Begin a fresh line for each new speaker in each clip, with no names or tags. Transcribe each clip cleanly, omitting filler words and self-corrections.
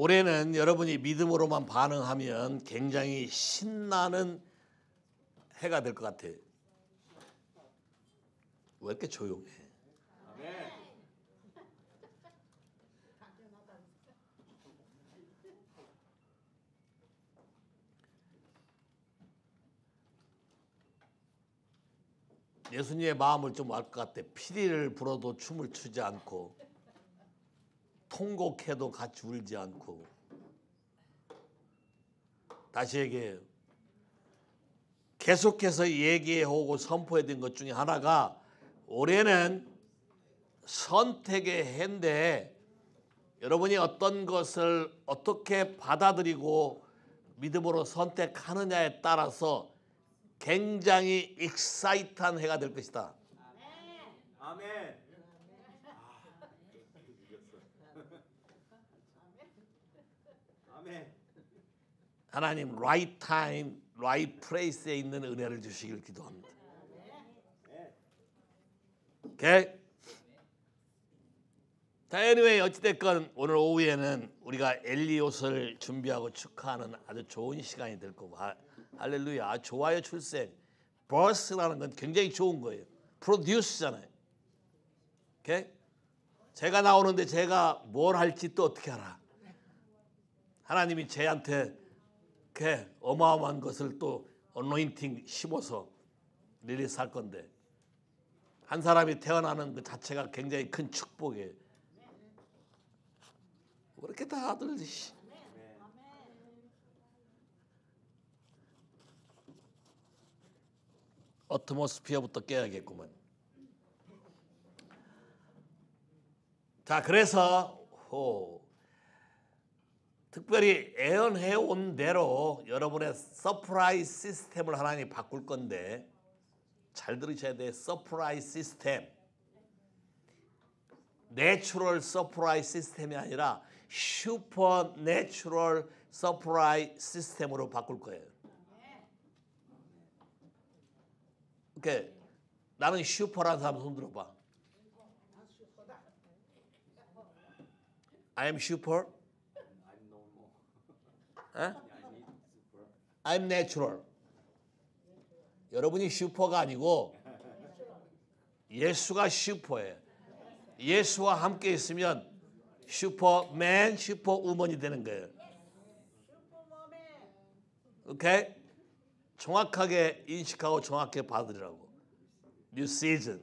올해는 여러분이 믿음으로만 반응하면 굉장히 신나는 해가 될 것 같아요. 왜 이렇게 조용해? 예수님의 마음을 좀 알 것 같아. 피리를 불어도 춤을 추지 않고 통곡해도 같이 울지 않고. 다시 얘기해요. 계속해서 얘기해오고 선포해야 된 것 중에 하나가 올해는 선택의 해인데 여러분이 어떤 것을 어떻게 받아들이고 믿음으로 선택하느냐에 따라서 굉장히 익사이트한 해가 될 것이다.
아멘. 아멘.
하나님 right time, right place에 있는 은혜를 주시길 기도합니다. 오케이? 자, anyway 어찌됐건 오늘 오후에는 우리가 엘리옷을 준비하고 축하하는 아주 좋은 시간이 될 거고 할렐루야. 좋아요 출생. birth라는 건 굉장히 좋은 거예요. produce잖아요. 오케이? 제가 나오는데 제가 뭘 할지 또 어떻게 알아? 하나님이 쟤한테 그 어마어마한 것을 또 어노인팅 심어서 리리스할 건데 한 사람이 태어나는 그 자체가 굉장히 큰 축복이에요. 왜 이렇게 다들 어트모스피어부터 깨야겠구만. 자, 그래서 특별히 애언해온 대로 여러분의 서프라이즈 시스템을 하나님이 바꿀 건데 잘 들으셔야 돼. 서프라이즈 시스템. 내추럴 서프라이즈 시스템이 아니라 슈퍼 내추럴 서프라이즈 시스템으로 바꿀 거예요. 오케이. 나는 슈퍼라는 사람 손 들어봐. I am super. I'm natural. 여러분이 슈퍼가 아니고 예수가 슈퍼예요. 예수와 함께 있으면 슈퍼맨, 슈퍼우먼이 되는 거예요. 오케이? 정확하게 인식하고 정확하게 받으라고. 뉴 시즌.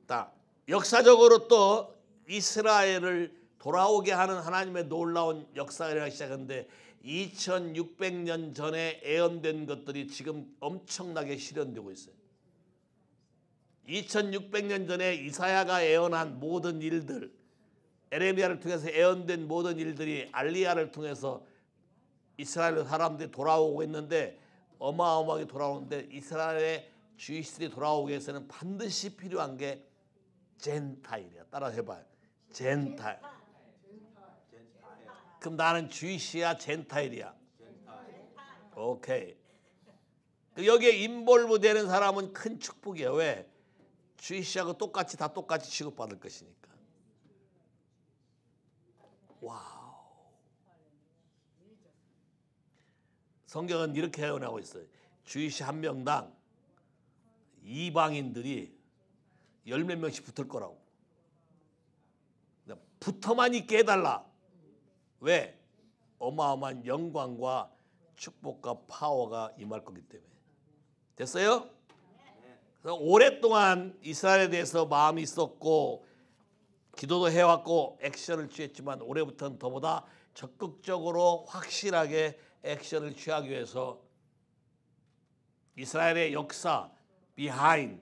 자, 역사적으로 또 이스라엘을 돌아오게 하는 하나님의 놀라운 역사가 시작했는데 2600년 전에 예언된 것들이 지금 엄청나게 실현되고 있어요. 2600년 전에 이사야가 예언한 모든 일들, 에레미야를 통해서 예언된 모든 일들이 알리야를 통해서 이스라엘 사람들이 돌아오고 있는데 어마어마하게 돌아오는데 이스라엘의 주이스들이 돌아오기 위해서는 반드시 필요한 게 젠타일이야. 따라 해봐요. 젠타일. 그럼 나는 주이시야 젠타일이야? 오케이. 여기에 인볼브 되는 사람은 큰 축복이에요. 왜? 주이시하고 똑같이 다 똑같이 취급받을 것이니까. 와우. 성경은 이렇게 예언하고 있어요. 주이시 한 명당 이방인들이 열 몇 명씩 붙을 거라고. 붙어만 있게 해달라. 왜? 어마어마한 영광과 축복과 파워가 임할 거기 때문에. 됐어요? 그래서 오랫동안 이스라엘에 대해서 마음이 있었고 기도도 해왔고 액션을 취했지만 올해부터는 더보다 적극적으로 확실하게 액션을 취하기 위해서 이스라엘의 역사, behind,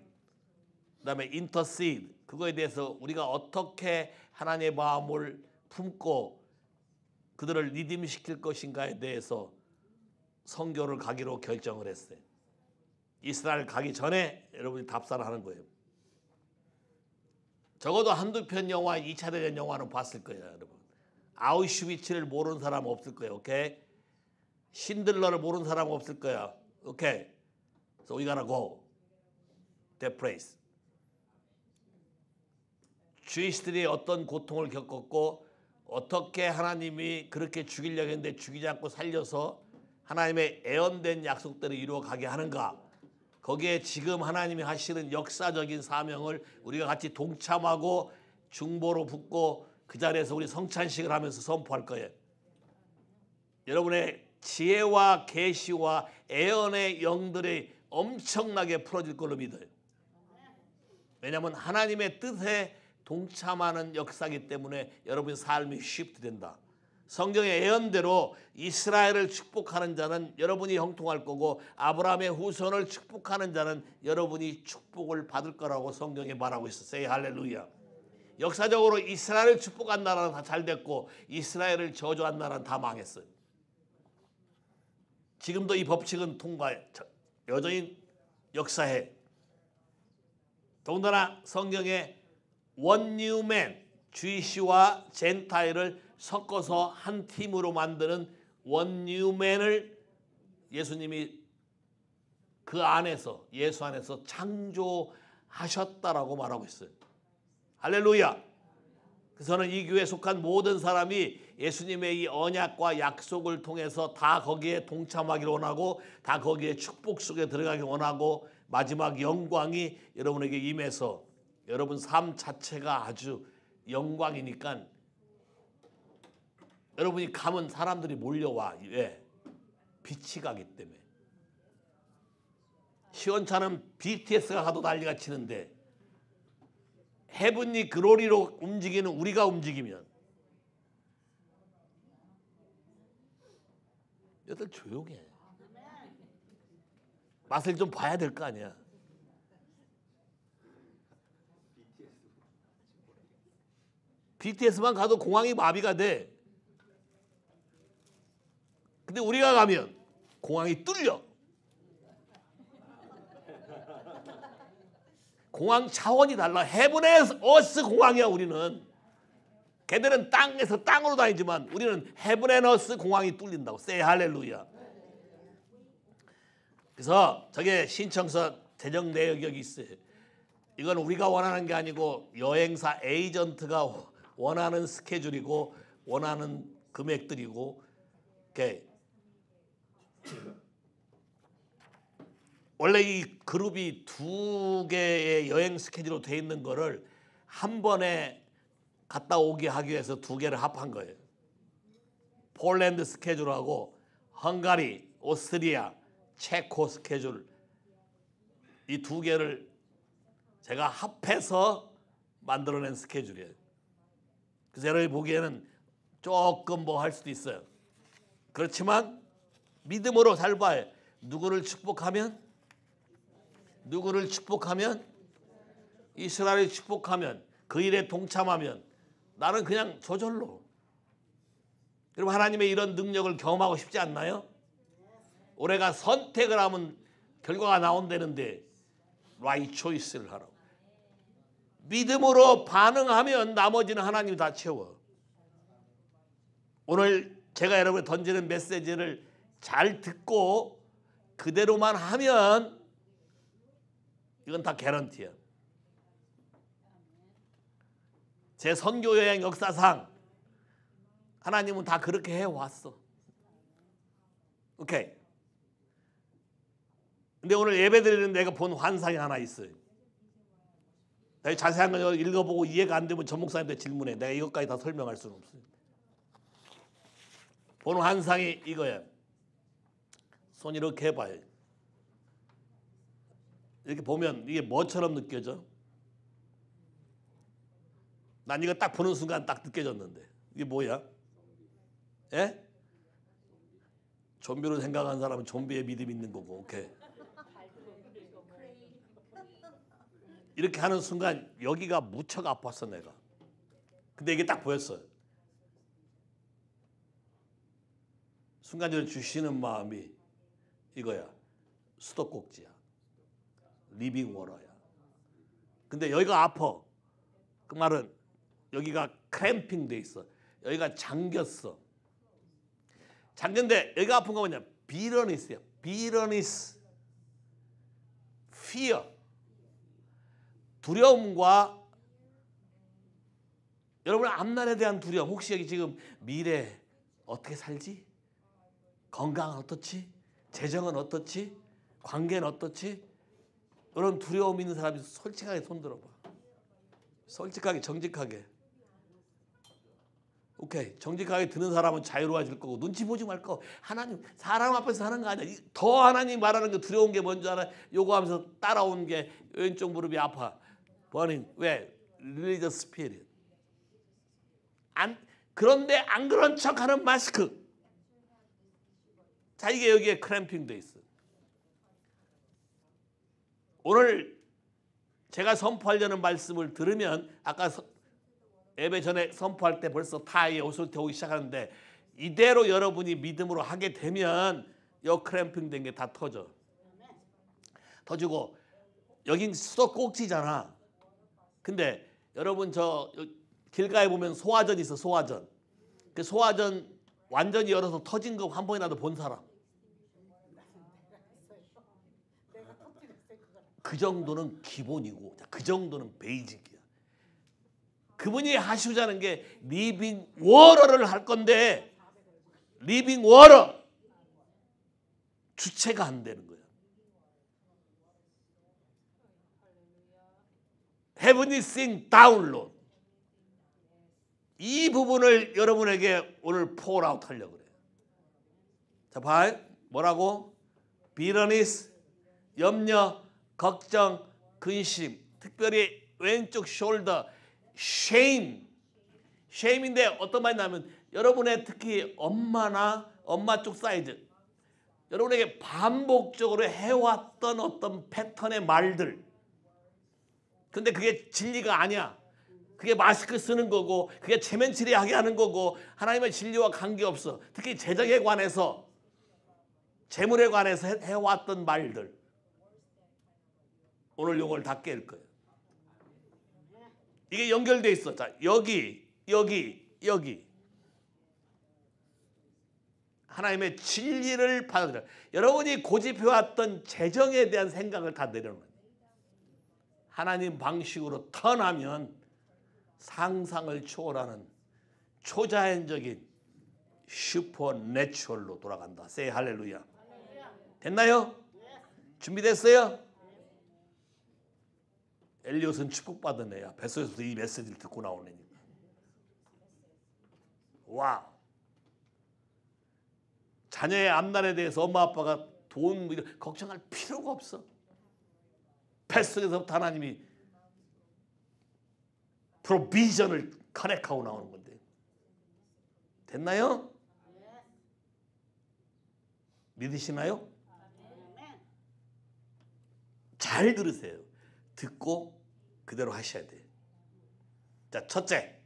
그다음에 intercede, 그거에 대해서 우리가 어떻게 하나님의 마음을 품고 그들을 리딤시킬 것인가에 대해서 선교를 가기로 결정을 했어요. 이스라엘 가기 전에 여러분이 답사를 하는 거예요. 적어도 한두 편 영화, 2차 대전 영화는 봤을 거예요, 여러분. 아우슈비츠를 모르는 사람 없을 거예요, 오케이? 신들러를 모르는 사람 없을 거야, 오케이? So we gotta go that place. 주이스들이 어떤 고통을 겪었고 어떻게 하나님이 그렇게 죽이려고 했는데 죽이지 않고 살려서 하나님의 애언된 약속대로 이루어가게 하는가? 거기에 지금 하나님이 하시는 역사적인 사명을 우리가 같이 동참하고 중보로 붙고 그 자리에서 우리 성찬식을 하면서 선포할 거예요. 여러분의 지혜와 계시와 애언의 영들이 엄청나게 풀어질 걸로 믿어요. 왜냐하면 하나님의 뜻에 동참하는 역사이기 때문에 여러분의 삶이 쉬프트된다. 성경의 예언대로 이스라엘을 축복하는 자는 여러분이 형통할 거고 아브라함의 후손을 축복하는 자는 여러분이 축복을 받을 거라고 성경에 말하고 있어. Say 할렐루야. 역사적으로 이스라엘을 축복한 나라는 다 잘 됐고 이스라엘을 저주한 나라는 다 망했어요. 지금도 이 법칙은 통과해. 여전히 역사해. 더군다나 성경에 원뉴맨, 주이시와 젠타일을 섞어서 한 팀으로 만드는 원뉴맨을 예수님이 그 안에서 예수 안에서 창조하셨다라고 말하고 있어요. 할렐루야. 그래서 저는 이 교회에 속한 모든 사람이 예수님의 이 언약과 약속을 통해서 다 거기에 동참하기를 원하고 다 거기에 축복 속에 들어가기 원하고 마지막 영광이 여러분에게 임해서 여러분 삶 자체가 아주 영광이니까 여러분이 가면 사람들이 몰려와. 왜? 빛이 가기 때문에. 시원찮은 BTS가 가도 난리가 치는데 헤븐리 글로리로 움직이는 우리가 움직이면 여들 조용해. 맛을 좀 봐야 될 거 아니야. BTS만 가도 공항이 마비가 돼. 근데 우리가 가면 공항이 뚫려. 공항 차원이 달라. 헤븐의 어스 공항이야 우리는. 걔들은 땅에서 땅으로 다니지만 우리는 헤븐의 어스 공항이 뚫린다고. 세이 할렐루야. 그래서 저게 신청서 재정 내역이 있어요. 이건 우리가 원하는 게 아니고 여행사 에이전트가 원하는 스케줄이고 원하는 금액들이고 이렇게 원래 이 그룹이 두 개의 여행 스케줄로 돼 있는 거를 한 번에 갔다 오게 하기 위해서 두 개를 합한 거예요. 폴란드 스케줄하고 헝가리, 오스트리아, 체코 스케줄 이 두 개를 제가 합해서 만들어낸 스케줄이에요. 그래서 여러분이 보기에는 조금 뭐 할 수도 있어요. 그렇지만 믿음으로 잘 봐요. 누구를 축복하면 이스라엘을 축복하면 그 일에 동참하면 나는 그냥 저절로. 여러분 하나님의 이런 능력을 경험하고 싶지 않나요? 우리가 선택을 하면 결과가 나온다는데 right choice를 하라고. 믿음으로 반응하면 나머지는 하나님이 다 채워. 오늘 제가 여러분에 던지는 메시지를 잘 듣고 그대로만 하면 이건 다 개런티야. 제 선교 여행 역사상 하나님은 다 그렇게 해왔어. 오케이. 근데 오늘 예배드리는 내가 본 환상이 하나 있어요. 내가 자세한 거 읽어보고 이해가 안 되면 전 목사님한테 질문해. 내가 이것까지 다 설명할 수는 없어요. 본 환상이 이거야. 손 이렇게 해봐요. 이렇게 보면 이게 뭐처럼 느껴져? 난 이거 딱 보는 순간 딱 느껴졌는데 이게 뭐야? 예? 좀비로 생각하는 사람은 좀비의 믿음이 있는 거고. 오케이. 이렇게 하는 순간 여기가 무척 아팠어 내가. 근데 이게 딱 보였어요. 순간적으로 주시는 마음이 이거야. 수도꼭지야. 리빙 워터야. 근데 여기가 아파. 그 말은 여기가 크램핑 돼 있어. 여기가 잠겼어. 잠겼는데 여기가 아픈 거 뭐냐? 비러니스야. 비러니스. fear. 두려움과 여러분 앞날에 대한 두려움. 혹시 여기 지금 미래 어떻게 살지? 건강은 어떻지? 재정은 어떻지? 관계는 어떻지? 이런 두려움 있는 사람이 솔직하게 손 들어봐. 솔직하게 정직하게. 오케이. 정직하게 드는 사람은 자유로워질 거고 눈치 보지 말 거. 하나님 사람 앞에서 하는 거 아니야. 더 하나님 말하는 거 두려운 게 뭔지 알아? 요거 하면서 따라오는 게 왼쪽 무릎이 아파. 버닝. 왜? Religious spirit. 그런데 안 그런 척하는 마스크. 자, 이게 여기에 크램핑 돼 있어. 오늘 제가 선포하려는 말씀을 들으면 아까 예배 전에 선포할 때 벌써 타이에 옷을 태우기 시작하는데 이대로 여러분이 믿음으로 하게 되면 요 크램핑 된 게 다 터져. 터지고 여긴 수도 꼭지잖아. 근데 여러분 저 길가에 보면 소화전 있어. 소화전. 그 소화전 완전히 열어서 터진 거 한 번이라도 본 사람. 그 정도는 기본이고 그 정도는 베이직이야. 그분이 하시자는 게 리빙 워러를 할 건데 리빙 워러 주체가 안 되는 거야. Heavenly Thing Download. 이 부분을 여러분에게 오늘 폴아웃 하려고 그래요. 자, 봐. 뭐라고? 비러니스, 염려, 걱정, 근심, 특별히 왼쪽 숄더, shame. shame인데 어떤 말이 나면 여러분의 특히 엄마 쪽 사이드, 여러분에게 반복적으로 해왔던 어떤 패턴의 말들. 근데 그게 진리가 아니야. 그게 마스크 쓰는 거고 그게 체면 치레하게 하는 거고 하나님의 진리와 관계없어. 특히 재정에 관해서 재물에 관해서 해왔던 말들. 오늘 요걸 다 깰 거예요. 이게 연결돼 있어. 자, 여기. 하나님의 진리를 받아들여. 여러분이 고집해왔던 재정에 대한 생각을 다 내려놓는 거예요. 하나님 방식으로 턴하면 상상을 초월하는 초자연적인 슈퍼내추럴로 돌아간다. 세이 할렐루야. 됐나요? 준비됐어요? 엘리엇은 축복받은 애야. 뱃속에서도 이 메시지를 듣고 나온 애니까. 와우. 자녀의 앞날에 대해서 엄마 아빠가 돈 걱정할 필요가 없어. 뱃속에서부터 하나님이 프로비전을 커넥하고 나오는 건데. 됐나요? 믿으시나요? 잘 들으세요. 듣고 그대로 하셔야 돼요. 자, 첫째.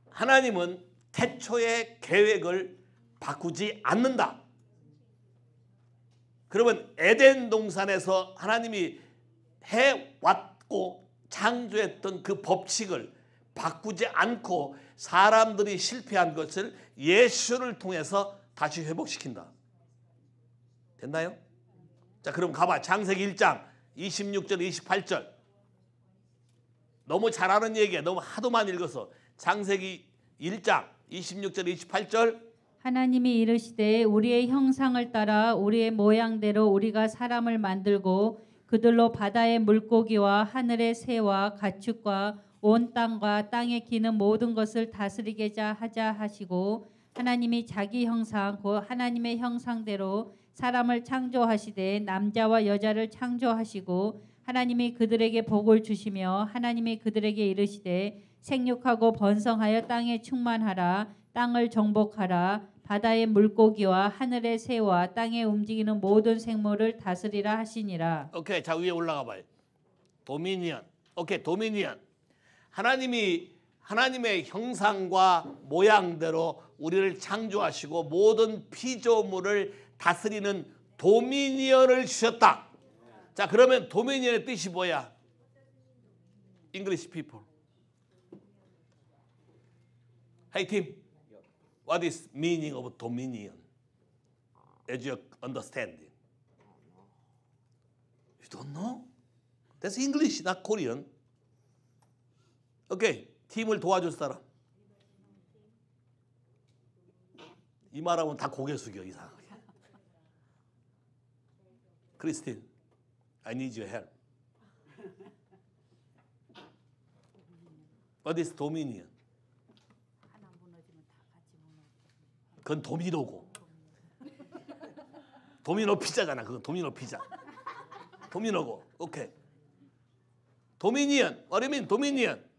하나님은 태초의 계획을 바꾸지 않는다. 그러면 에덴 동산에서 하나님이 해왔고 창조했던 그 법칙을 바꾸지 않고 사람들이 실패한 것을 예수를 통해서 다시 회복시킨다. 됐나요? 자, 그럼 가봐. 창세기 1장 26절 28절. 너무 잘 아는 얘기야. 너무 하도만 읽어서. 창세기 1장 26절 28절.
하나님이 이르시되 우리의 형상을 따라 우리의 모양대로 우리가 사람을 만들고 그들로 바다의 물고기와 하늘의 새와 가축과 온 땅과 땅에 기는 모든 것을 다스리게 하자 하시고 하나님이 자기 형상 곧 하나님의 형상대로 사람을 창조하시되 남자와 여자를 창조하시고 하나님이 그들에게 복을 주시며 하나님이 그들에게 이르시되 생육하고 번성하여 땅에 충만하라 땅을 정복하라 바다의 물고기와 하늘의 새와 땅에 움직이는 모든 생물을 다스리라 하시니라.
오케이. 자, 위에 올라가 봐요. 도미니언. 오케이. 도미니언. 하나님이 하나님의 형상과 모양대로 우리를 창조하시고 모든 피조물을 다스리는 도미니언을 주셨다. 자, 그러면 도미니언의 뜻이 뭐야? English people. Hey Tim, what is meaning of dominion? As you understand it. You don't know? That's English, not Korean. Okay, 팀을 도와줄 사람. 이 말하면 다 고개 숙여 이상하게. 크리스틴, I need your help. What is dominion? 그건 도미노고. 도미노 피자잖아. 그건 도미노 피자. 도미노고. 오케이. 도미니언. What do you mean? 도미니언.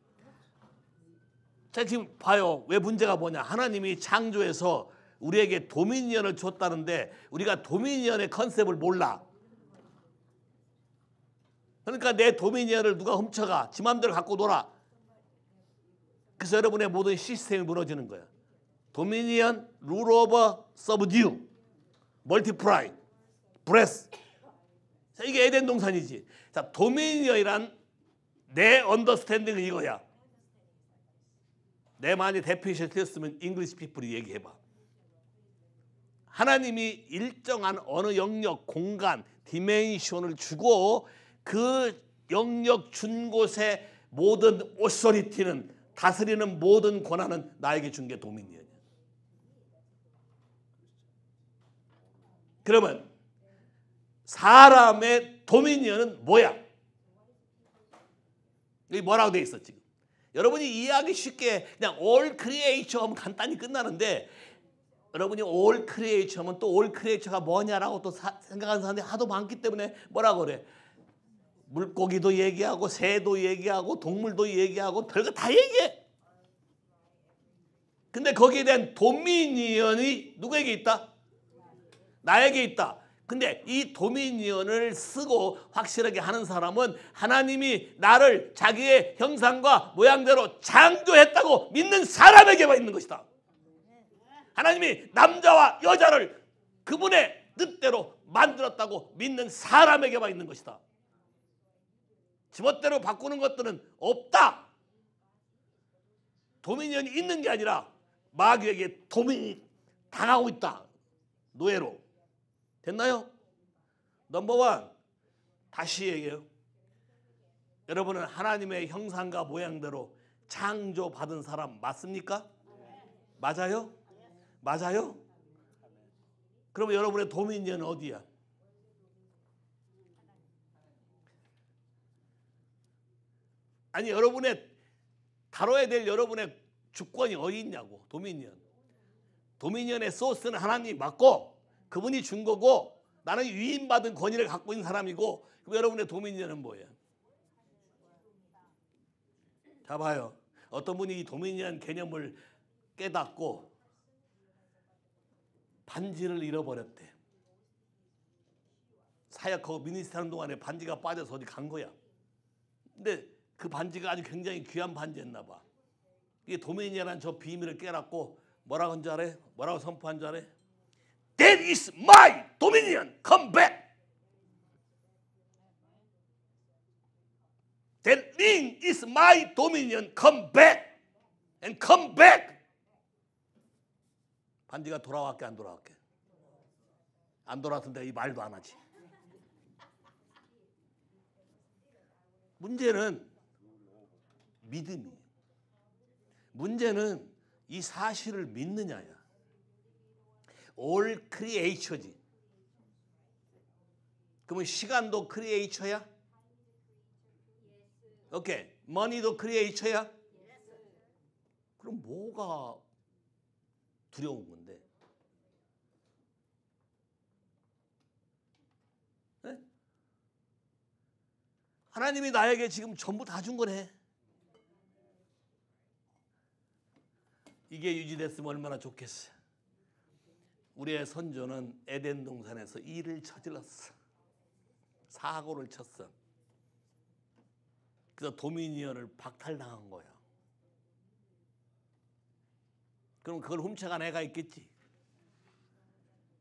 자, 지금 봐요. 왜 문제가 뭐냐? 하나님이 창조해서 우리에게 도미니언을 줬다는데 우리가 도미니언의 컨셉을 몰라. 그러니까 내 도미니언을 누가 훔쳐가. 지 맘대로 갖고 놀아. 그래서 여러분의 모든 시스템이 무너지는 거야. 도미니언, 룰 오버, 서브듀, 멀티플라이, 브레스. 자, 이게 에덴 동산이지. 자, 도미니언이란 내 언더스탠딩은 이거야. 내 많이 데피니션 틀렸으면 잉글리시 피플이 얘기해봐. 하나님이 일정한 어느 영역, 공간, 디멘션을 주고 그 영역 준 곳에 모든 오소리티는 다스리는 모든 권한은 나에게 준 게 도미니언이야. 그러면 사람의 도미니언은 뭐야? 여기 뭐라고 돼 있어 지금? 여러분이 이해하기 쉽게 그냥 all creature 하면 간단히 끝나는데 여러분이 all creature 하면 또 all creature가 뭐냐라고 또 생각하는 사람들이 하도 많기 때문에 뭐라고 그래? 물고기도 얘기하고 새도 얘기하고 동물도 얘기하고 별거 다 얘기해. 근데 거기에 대한 도미니언이 누구에게 있다? 나에게 있다. 근데 이 도미니언을 쓰고 확실하게 하는 사람은 하나님이 나를 자기의 형상과 모양대로 창조했다고 믿는 사람에게만 있는 것이다. 하나님이 남자와 여자를 그분의 뜻대로 만들었다고 믿는 사람에게만 있는 것이다. 지멋대로 바꾸는 것들은 없다. 도미니언이 있는 게 아니라 마귀에게 도민이 당하고 있다. 노예로. 됐나요? 넘버원. 다시 얘기해요. 여러분은 하나님의 형상과 모양대로 창조받은 사람 맞습니까? 맞아요? 맞아요? 그러면 여러분의 도미니언은 어디야? 아니 여러분의 다뤄야 될 여러분의 주권이 어디 있냐고. 도미니언. 도미니언의 소스는 하나님이 맞고 그분이 준 거고 나는 위임받은 권위를 갖고 있는 사람이고 그럼 여러분의 도미니언은 뭐예요? 자 봐요. 어떤 분이 이 도미니언 개념을 깨닫고 반지를 잃어버렸대. 사역하고 미니스트리 하는 동안에 반지가 빠져서 어디 간 거야. 근데 그 반지가 아주 굉장히 귀한 반지였나 봐. 이게 도미니언이라는 저 비밀을 깨닫고 뭐라고 한 줄 알아요? 뭐라고 선포한 줄 알아요? That is my dominion. Come back. That ring is my dominion. Come back. And come back. 반지가 돌아왔게 안 돌아왔게? 안 돌아왔는데 이 말도 안 하지. 문제는 믿음이에요. 문제는 이 사실을 믿느냐야. all creature지. 그러면 시간도 creature야? 오케이. money도 creature야? 그럼 뭐가 두려운 건데? 네? 하나님이 나에게 지금 전부 다 준 거네. 이게 유지됐으면 얼마나 좋겠어. 우리의 선조는 에덴 동산에서 일을 저질렀어. 사고를 쳤어. 그래서 도미니언을 박탈당한 거야. 그럼 그걸 훔쳐간 애가 있겠지.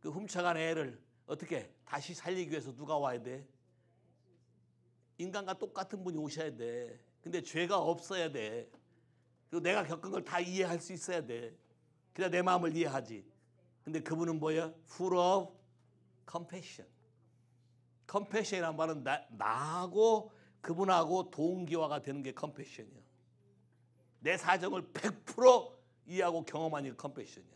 그 훔쳐간 애를 어떻게 다시 살리기 위해서 누가 와야 돼? 인간과 똑같은 분이 오셔야 돼. 근데 죄가 없어야 돼. 그리고 내가 겪은 걸 다 이해할 수 있어야 돼. 그래야 내 마음을 이해하지. 근데 그분은 뭐야? Full of compassion. compassion이란 말은 나하고 그분하고 동기화가 되는 게 compassion이야. 내 사정을 100% 이해하고 경험하니 컴패션이야.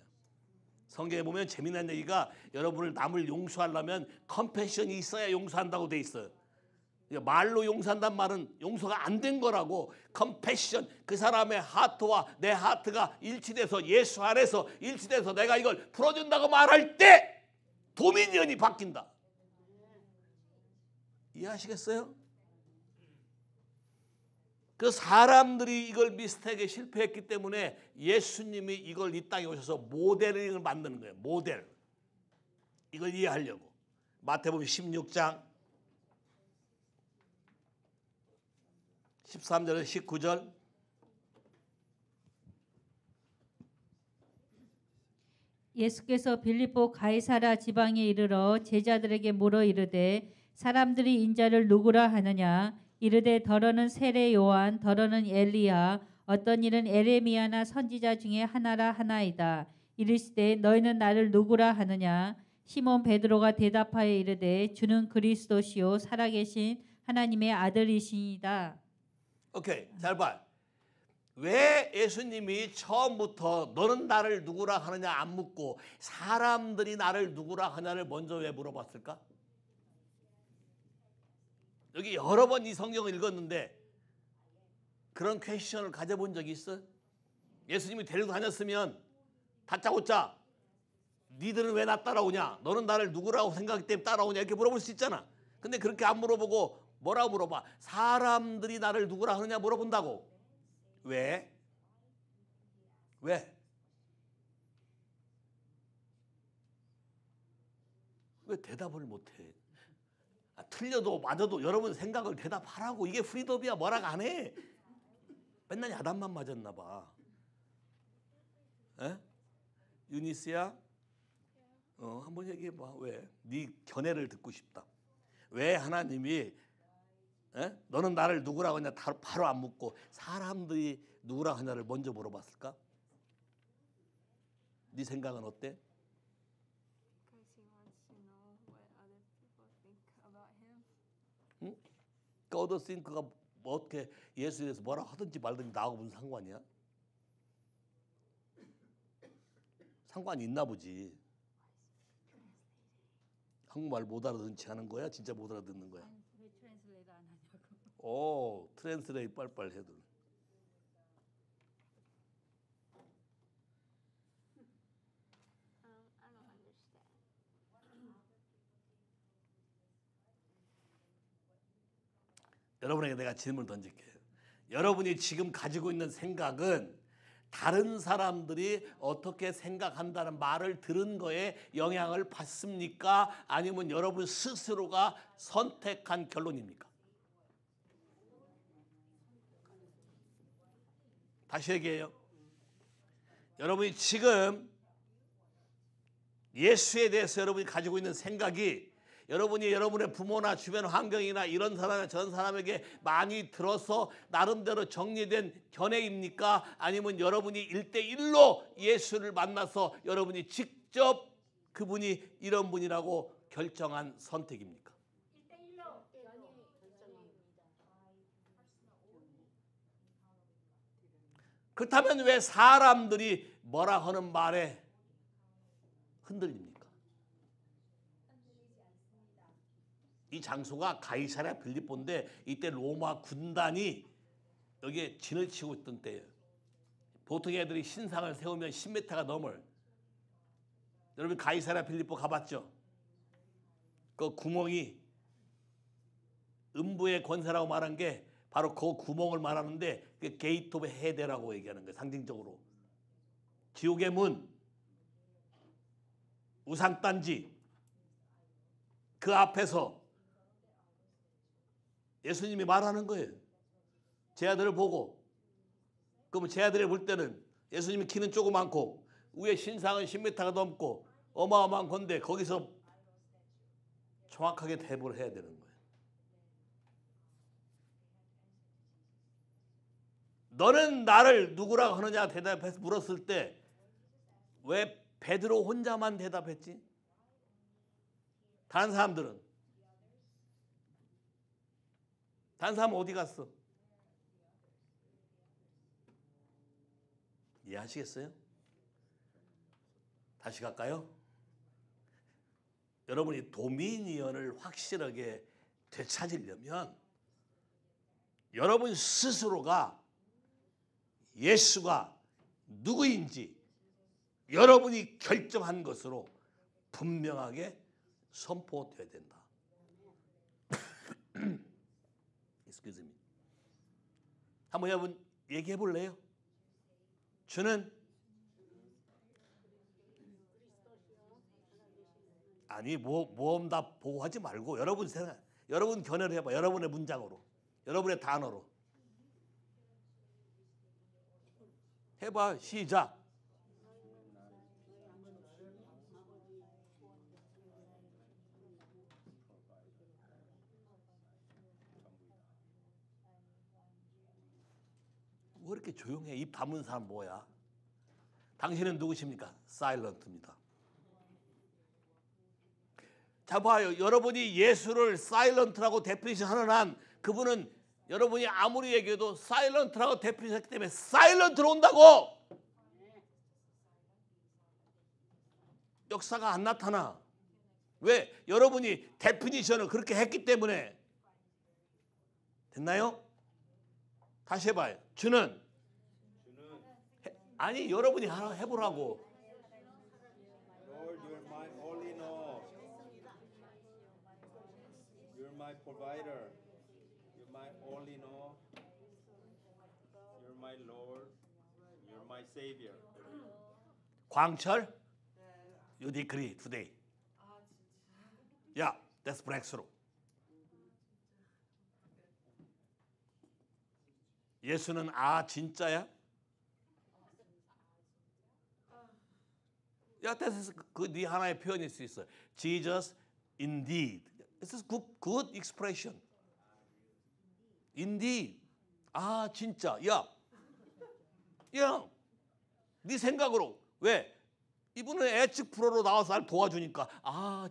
성경에 보면 재미난 얘기가 여러분을 남을 용서하려면 컴패션이 있어야 용서한다고 돼 있어요. 말로 용서한다는 말은 용서가 안 된 거라고. 컴패션, 그 사람의 하트와 내 하트가 일치돼서 예수 안에서 일치돼서 내가 이걸 풀어준다고 말할 때 도미니언이 바뀐다. 이해하시겠어요? 그 사람들이 이걸 미스테이크에 실패했기 때문에 예수님이 이걸 이 땅에 오셔서 모델링을 만드는 거예요. 모델. 이걸 이해하려고. 마태복음 16장 13절에서 19절.
예수께서 빌립보 가이사라 지방에 이르러 제자들에게 물어 이르되 사람들이 인자를 누구라 하느냐. 이르되 더러는 세례 요한, 더러는 엘리야, 어떤 이는 에레미야나 선지자 중에 하나라 하나이다. 이르시되 너희는 나를 누구라 하느냐. 시몬 베드로가 대답하여 이르되 주는 그리스도시요 살아계신 하나님의 아들이시니이다.
오케이, 잘 봐. 왜 예수님이 처음부터 너는 나를 누구라 하느냐 안 묻고 사람들이 나를 누구라 하냐를 먼저 왜 물어봤을까? 여기 여러 번 이 성경을 읽었는데 그런 퀘스천을 가져본 적이 있어? 예수님이 데리고 다녔으면 다짜고짜 니들은 왜 나 따라오냐? 너는 나를 누구라고 생각하기 때문에 따라오냐? 이렇게 물어볼 수 있잖아. 근데 그렇게 안 물어보고 뭐라고 물어봐? 사람들이 나를 누구라 하느냐 물어본다고. 왜? 왜? 왜 대답을 못해? 틀려도 맞아도 여러분 생각을 대답하라고. 이게 프리덤이야. 뭐라고 안 해. 맨날 야단만 맞았나 봐. 에? 유니스야? 한번 얘기해 봐. 왜? 네 견해를 듣고 싶다. 왜 하나님이 너는 나를 누구라고 하냐 바로 안 묻고 사람들이 누구라고 하냐를 먼저 물어봤을까? 네 생각은 어때? 그러니까 어더싱크가 뭐 어떻게 예수에 대해서 뭐라 하든지 말든지 나하고 무슨 상관이야? 상관이 있나 보지. 한국말 못 알아듣지 하는 거야? 진짜 못 알아듣는 거야?
왜 트랜슬레이트 안 하냐고.
트랜스레이트 빨빨 해도. 여러분에게 내가 질문을 던질게요. 여러분이 지금 가지고 있는 생각은 다른 사람들이 어떻게 생각한다는 말을 들은 거에 영향을 받습니까? 아니면 여러분 스스로가 선택한 결론입니까? 다시 얘기해요. 여러분이 지금 예수에 대해서 여러분이 가지고 있는 생각이 여러분이 여러분의 부모나 주변 환경이나 이런 사람이나 저런 사람에게 많이 들어서 나름대로 정리된 견해입니까? 아니면 여러분이 1대1로 예수를 만나서 여러분이 직접 그분이 이런 분이라고 결정한 선택입니까?
1대1로
그렇다면 왜 사람들이 뭐라 하는 말에 흔들립니까? 이 장소가 가이사랴 빌립보인데 이때 로마 군단이 여기에 진을 치고 있던 때예요. 보통 애들이 신상을 세우면 10m가 넘어요. 여러분 가이사랴 빌립보 가봤죠? 그 구멍이 음부의 권세라고 말한 게 바로 그 구멍을 말하는데 그 게이트 오브 헤데라고 얘기하는 거예요. 상징적으로. 지옥의 문, 우상단지, 그 앞에서 예수님이 말하는 거예요. 제 아들을 보고. 그러면 제 아들을 볼 때는 예수님이 키는 조그맣고 위에 신상은 10m가 넘고 어마어마한 건데 거기서 정확하게 대보를 해야 되는 거예요. 너는 나를 누구라고 하느냐 대답해서 물었을 때 왜 베드로 혼자만 대답했지? 다른 사람들은? 다른 사람은 어디 갔어? 이해하시겠어요? 다시 갈까요? 여러분이 도미니언을 확실하게 되찾으려면 여러분 스스로가 예수가 누구인지 여러분이 결정한 것으로 분명하게 선포되어야 된다. Excuse me. 한번 여러분 얘기해 볼래요? 주는 아니 모험답 보고 하지 말고 여러분 생각, 여러분 견해를 해봐. 여러분의 문장으로, 여러분의 단어로 해봐. 시작. 왜 이렇게 조용해? 입 다문 사람 뭐야? 당신은 누구십니까? 사일런트입니다. 자 봐요. 여러분이 예수를 사일런트라고 데피니션 하는 한 그분은 여러분이 아무리 얘기해도 사일런트라고 데피니션 했기 때문에 사일런트로 온다고. 역사가 안 나타나. 왜? 여러분이 데피니션을 그렇게 했기 때문에. 됐나요? 다시 해봐요. 주는 아니 여러분이 하나 해보라고.
Lord, you're my only know. You're my provider. You're my only know. You're my Lord. You're my Savior.
광철, you decree today. Yeah, that's breakthrough. 예수는 진짜야? 야, 네 하나의 표현일 수 있어. Jesus indeed. This is good expression. Indeed. 진짜. 야, 네 생각으로 왜? 이분은 예측 프로로 나와서 날 도와주니까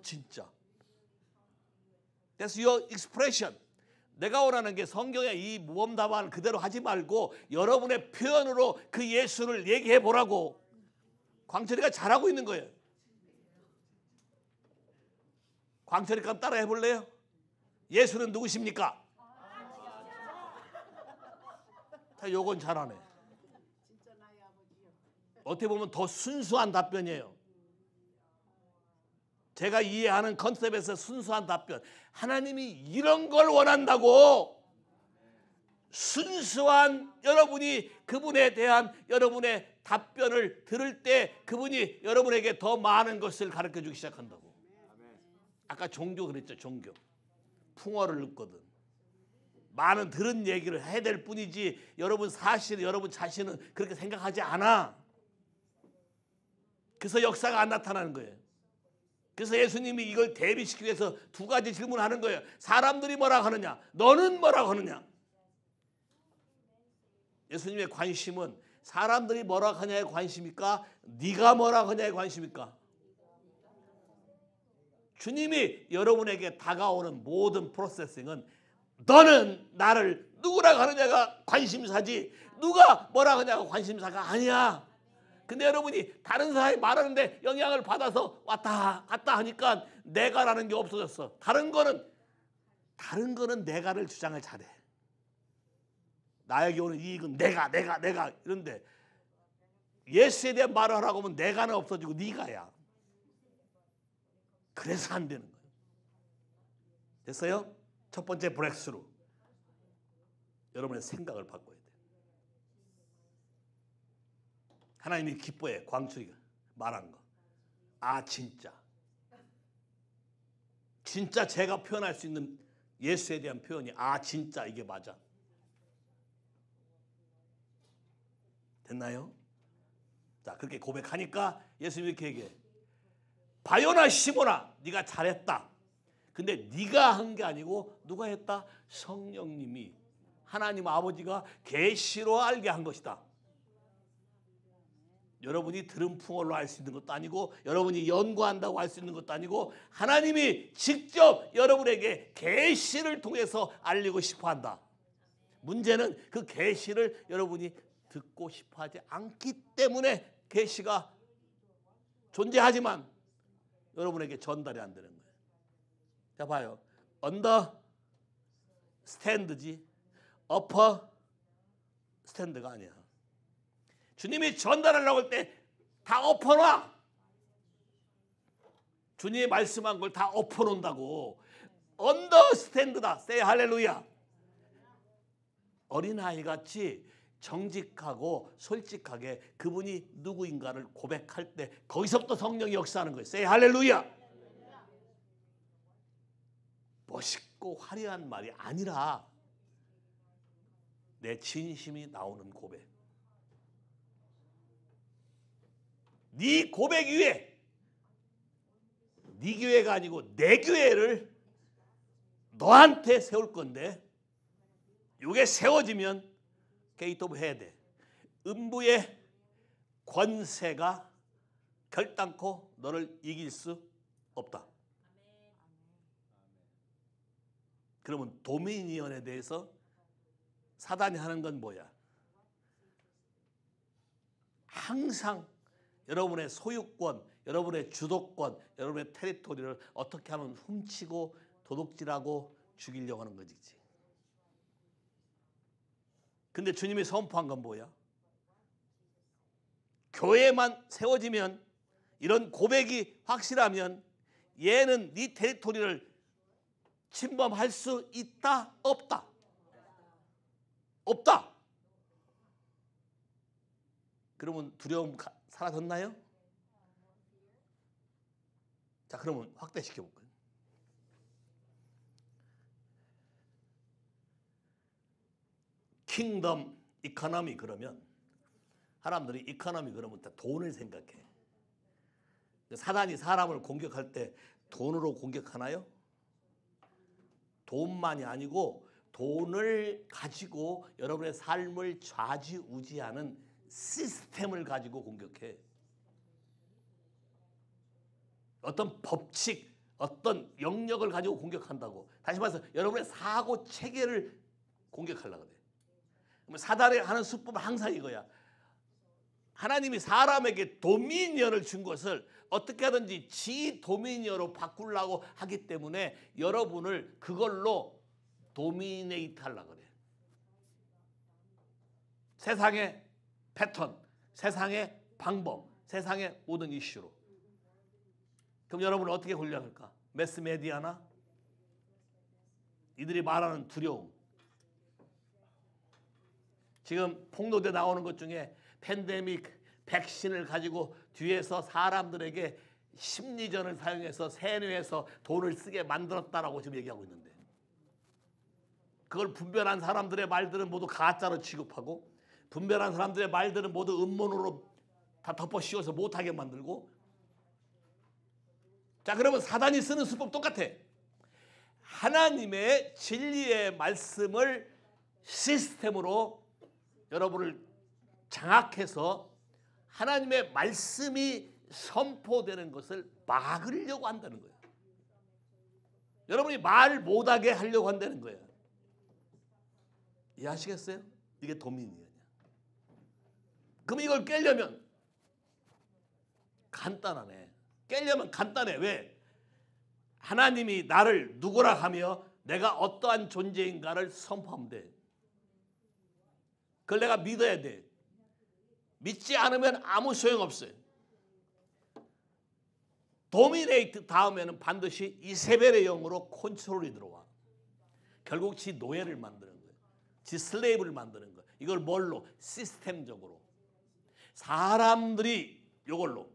진짜. That's your expression. 내가 원하는 게 성경의 이 모험답안 그대로 하지 말고 여러분의 표현으로 그 예수를 얘기해 보라고. 광철이가 잘하고 있는 거예요. 광철이가 한번 따라 해볼래요? 예수는 누구십니까? 자, 요건 잘하네. 어떻게 보면 더 순수한 답변이에요. 제가 이해하는 컨셉에서 순수한 답변. 하나님이 이런 걸 원한다고. 순수한 여러분이 그분에 대한 여러분의 답변을 들을 때 그분이 여러분에게 더 많은 것을 가르쳐주기 시작한다고. 아까 종교 그랬죠. 종교. 풍어를 넣거든. 많은 들은 얘기를 해야 될 뿐이지 여러분 사실 여러분 자신은 그렇게 생각하지 않아. 그래서 역사가 안 나타나는 거예요. 그래서 예수님이 이걸 대비시키기 위해서 두 가지 질문하는 거예요. 사람들이 뭐라고 하느냐? 너는 뭐라고 하느냐? 예수님의 관심은 사람들이 뭐라고 하냐에 관심입니까? 네가 뭐라고 하냐에 관심입니까? 주님이 여러분에게 다가오는 모든 프로세싱은 너는 나를 누구라고 하느냐가 관심사지 누가 뭐라고 하냐가 관심사가 아니야. 근데 여러분이 다른 사람이 말하는데 영향을 받아서 왔다 갔다 하니까 내가라는 게 없어졌어. 다른 거는 내가를 주장을 잘해. 나에게 오는 이익은 내가 이런데 예수에 대한 말을 하라고 하면 내가는 없어지고 네가야. 그래서 안 되는 거예요. 됐어요? 첫 번째 브렉스루. 여러분의 생각을 바꿔야 돼요. 하나님이 기뻐해. 광철이가 말한 거. 진짜 제가 표현할 수 있는 예수에 대한 표현이 진짜 이게 맞아. 됐나요? 자, 그렇게 고백하니까 예수님이 이렇게 얘기해. 바요나 시몬아, 네가 잘했다. 근데 네가 한 게 아니고 누가 했다? 성령님이, 하나님 아버지가 계시로 알게 한 것이다. 여러분이 들은 풍어로 알 수 있는 것도 아니고 여러분이 연구한다고 알 수 있는 것도 아니고 하나님이 직접 여러분에게 계시를 통해서 알리고 싶어한다. 문제는 그 계시를 여러분이 듣고 싶어하지 않기 때문에 계시가 존재하지만 여러분에게 전달이 안 되는 거예요. 자 봐요. 언더스탠드지 어퍼 스탠드가 아니야. 주님이 전달하려고 할 때 다 엎어놔. 주님이 말씀한 걸 다 엎어놓는다고. 언더스탠드다. 세이 할렐루야. 어린아이같이 정직하고 솔직하게 그분이 누구인가를 고백할 때 거기서부터 성령이 역사하는 거예요. 세이 할렐루야. 멋있고 화려한 말이 아니라 내 진심이 나오는 고백. 네 고백 위에 네 교회가 아니고 내 교회를 너한테 세울 건데 이게 세워지면 게이트 오브 헤드 음부의 권세가 결단코 너를 이길 수 없다. 그러면 도미니언에 대해서 사단이 하는 건 뭐야? 항상 여러분의 소유권, 여러분의 주도권, 여러분의 테리토리를 어떻게 하면 훔치고 도둑질하고 죽이려고 하는 거지. 근데 주님이 선포한 건 뭐야? 교회만 세워지면 이런 고백이 확실하면 얘는 네 테리토리를 침범할 수 있다? 없다? 없다. 그러면 두려움 사라졌나요? 자, 그러면 확대시켜 볼까요? 킹덤 이코노미 그러면 사람들이 이코노미 그러면 다 돈을 생각해. 사단이 사람을 공격할 때 돈으로 공격하나요? 돈만이 아니고 돈을 가지고 여러분의 삶을 좌지우지하는 시스템을 가지고 공격해. 어떤 법칙, 어떤 영역을 가지고 공격한다고. 다시 말해서 여러분의 사고 체계를 공격하려고 그래. 사단이 하는 수법은 항상 이거야. 하나님이 사람에게 도미니언을 준 것을 어떻게 하든지 지 도미니언으로 바꾸려고 하기 때문에 여러분을 그걸로 도미네이트 하려고 그래. 세상의 패턴, 세상의 방법, 세상의 모든 이슈로. 그럼 여러분은 어떻게 훈련할까? 매스메디아나 이들이 말하는 두려움. 지금 폭로돼 나오는 것 중에 팬데믹 백신을 가지고 뒤에서 사람들에게 심리전을 사용해서 세뇌해서 돈을 쓰게 만들었다라고 지금 얘기하고 있는데, 그걸 분별한 사람들의 말들은 모두 가짜로 취급하고 분별한 사람들의 말들은 모두 음모론으로 다 덮어 씌워서 못하게 만들고. 자, 그러면 사단이 쓰는 수법 똑같아. 하나님의 진리의 말씀을 시스템으로 여러분을 장악해서 하나님의 말씀이 선포되는 것을 막으려고 한다는 거예요. 여러분이 말 못하게 하려고 한다는 거예요. 이해하시겠어요? 이게 도미니언이야. 그럼 이걸 깨려면 간단하네. 깨려면 간단해. 왜? 하나님이 나를 누구라 하며 내가 어떠한 존재인가를 선포하면 돼. 그걸 내가 믿어야 돼. 믿지 않으면 아무 소용없어요. 도미네이트 다음에는 반드시 이세벨의 영으로 컨트롤이 들어와. 결국 지 노예를 만드는 거예요. 지 슬레이브를 만드는 거예요. 이걸 뭘로? 시스템적으로. 사람들이 이걸로.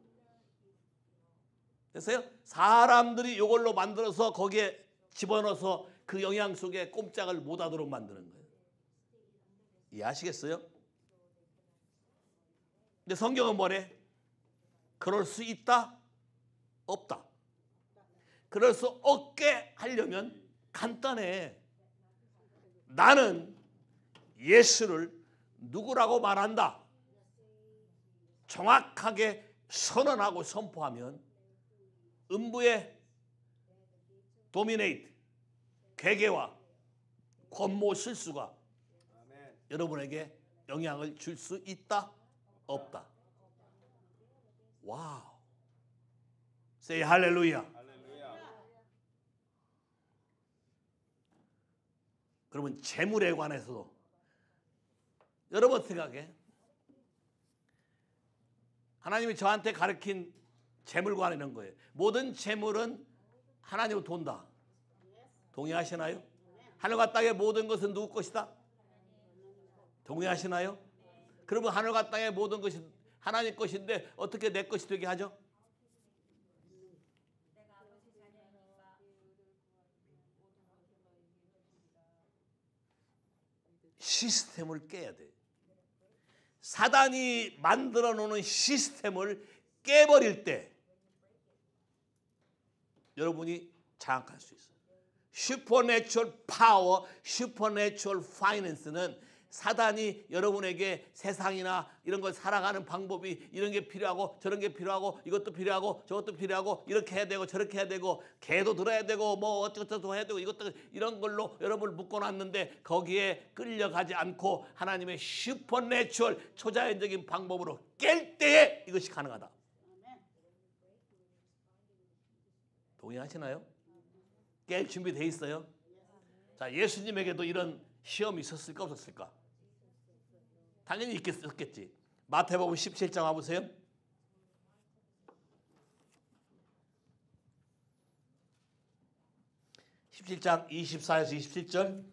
됐어요? 사람들이 이걸로 만들어서 거기에 집어넣어서 그 영향 속에 꼼짝을 못하도록 만드는 거예요. 이해하시겠어요? 근데 성경은 뭐래? 그럴 수 있다? 없다. 그럴 수 없게 하려면 간단해. 나는 예수를 누구라고 말한다. 정확하게 선언하고 선포하면 음부의 도미네이트, 괴계와 권모 실수가 여러분에게 영향을 줄 수 있다? 없다? 와우. Say 할렐루야.
할렐루야.
그러면 재물에 관해서도 여러분 생각해. 하나님이 저한테 가르친 재물관 이런 거예요. 모든 재물은 하나님으로 돈다. 동의하시나요? 하늘과 땅의 모든 것은 누구 것이다? 동의하시나요? 그러면 하늘과 땅의 모든 것이 하나님 것인데 어떻게 내 것이 되게 하죠? 시스템을 깨야 돼. 사단이 만들어 놓은 시스템을 깨버릴 때 여러분이 장악할 수 있어요. 슈퍼내추럴 파워, 슈퍼내추럴 파이낸스는 사단이 여러분에게 세상이나 이런 걸 살아가는 방법이 이런 게 필요하고 저런 게 필요하고 이것도 필요하고 저것도 필요하고 이렇게 해야 되고 저렇게 해야 되고 개도 들어야 되고 뭐 어쩌고저쩌고 해야 되고 이것도 이런 걸로 여러분을 묶어놨는데 거기에 끌려가지 않고 하나님의 슈퍼내추럴 초자연적인 방법으로 깰 때에 이것이 가능하다. 동의하시나요? 깰 준비돼 있어요? 자, 예수님에게도 이런 시험이 있었을까 없었을까? 당연히 있겠지. 마태복음 17장 와보세요. (17장) 24에서 27절.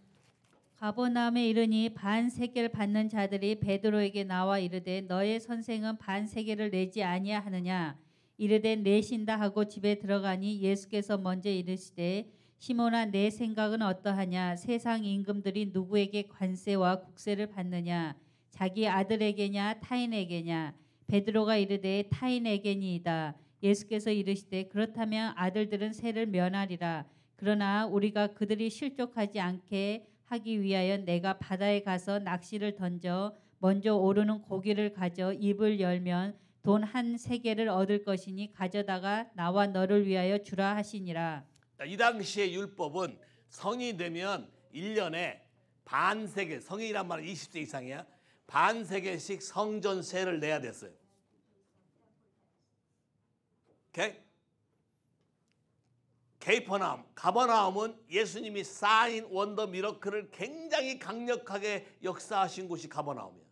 가버나움에 이르니 반세겔 받는 자들이 베드로에게 나와 이르되 너의 선생은 반세겔을 내지 아니하느냐. 이르되 내신다 하고 집에 들어가니 예수께서 먼저 이르시되 시몬아 내 생각은 어떠하냐. 세상 임금들이 누구에게 관세와 국세를 받느냐. 자기 아들에게냐 타인에게냐. 베드로가 이르되 타인에게니이다. 예수께서 이르시되 그렇다면 아들들은 세를 면하리라. 그러나 우리가 그들이 실족하지 않게 하기 위하여 내가 바다에 가서 낚시를 던져 먼저 오르는 고기를 가져 입을 열면 돈 한 세겔을 얻을 것이니 가져다가 나와 너를 위하여 주라 하시니라.
이 당시의 율법은 성이 되면 1년에 반세겔, 성인이란 말은 20세 이상이야. 반세겔씩 성전세를 내야 됐어요. 오케이? 가버나움은 예수님이 사인 원더 미러클을 굉장히 강력하게 역사하신 곳이 가버나움이야.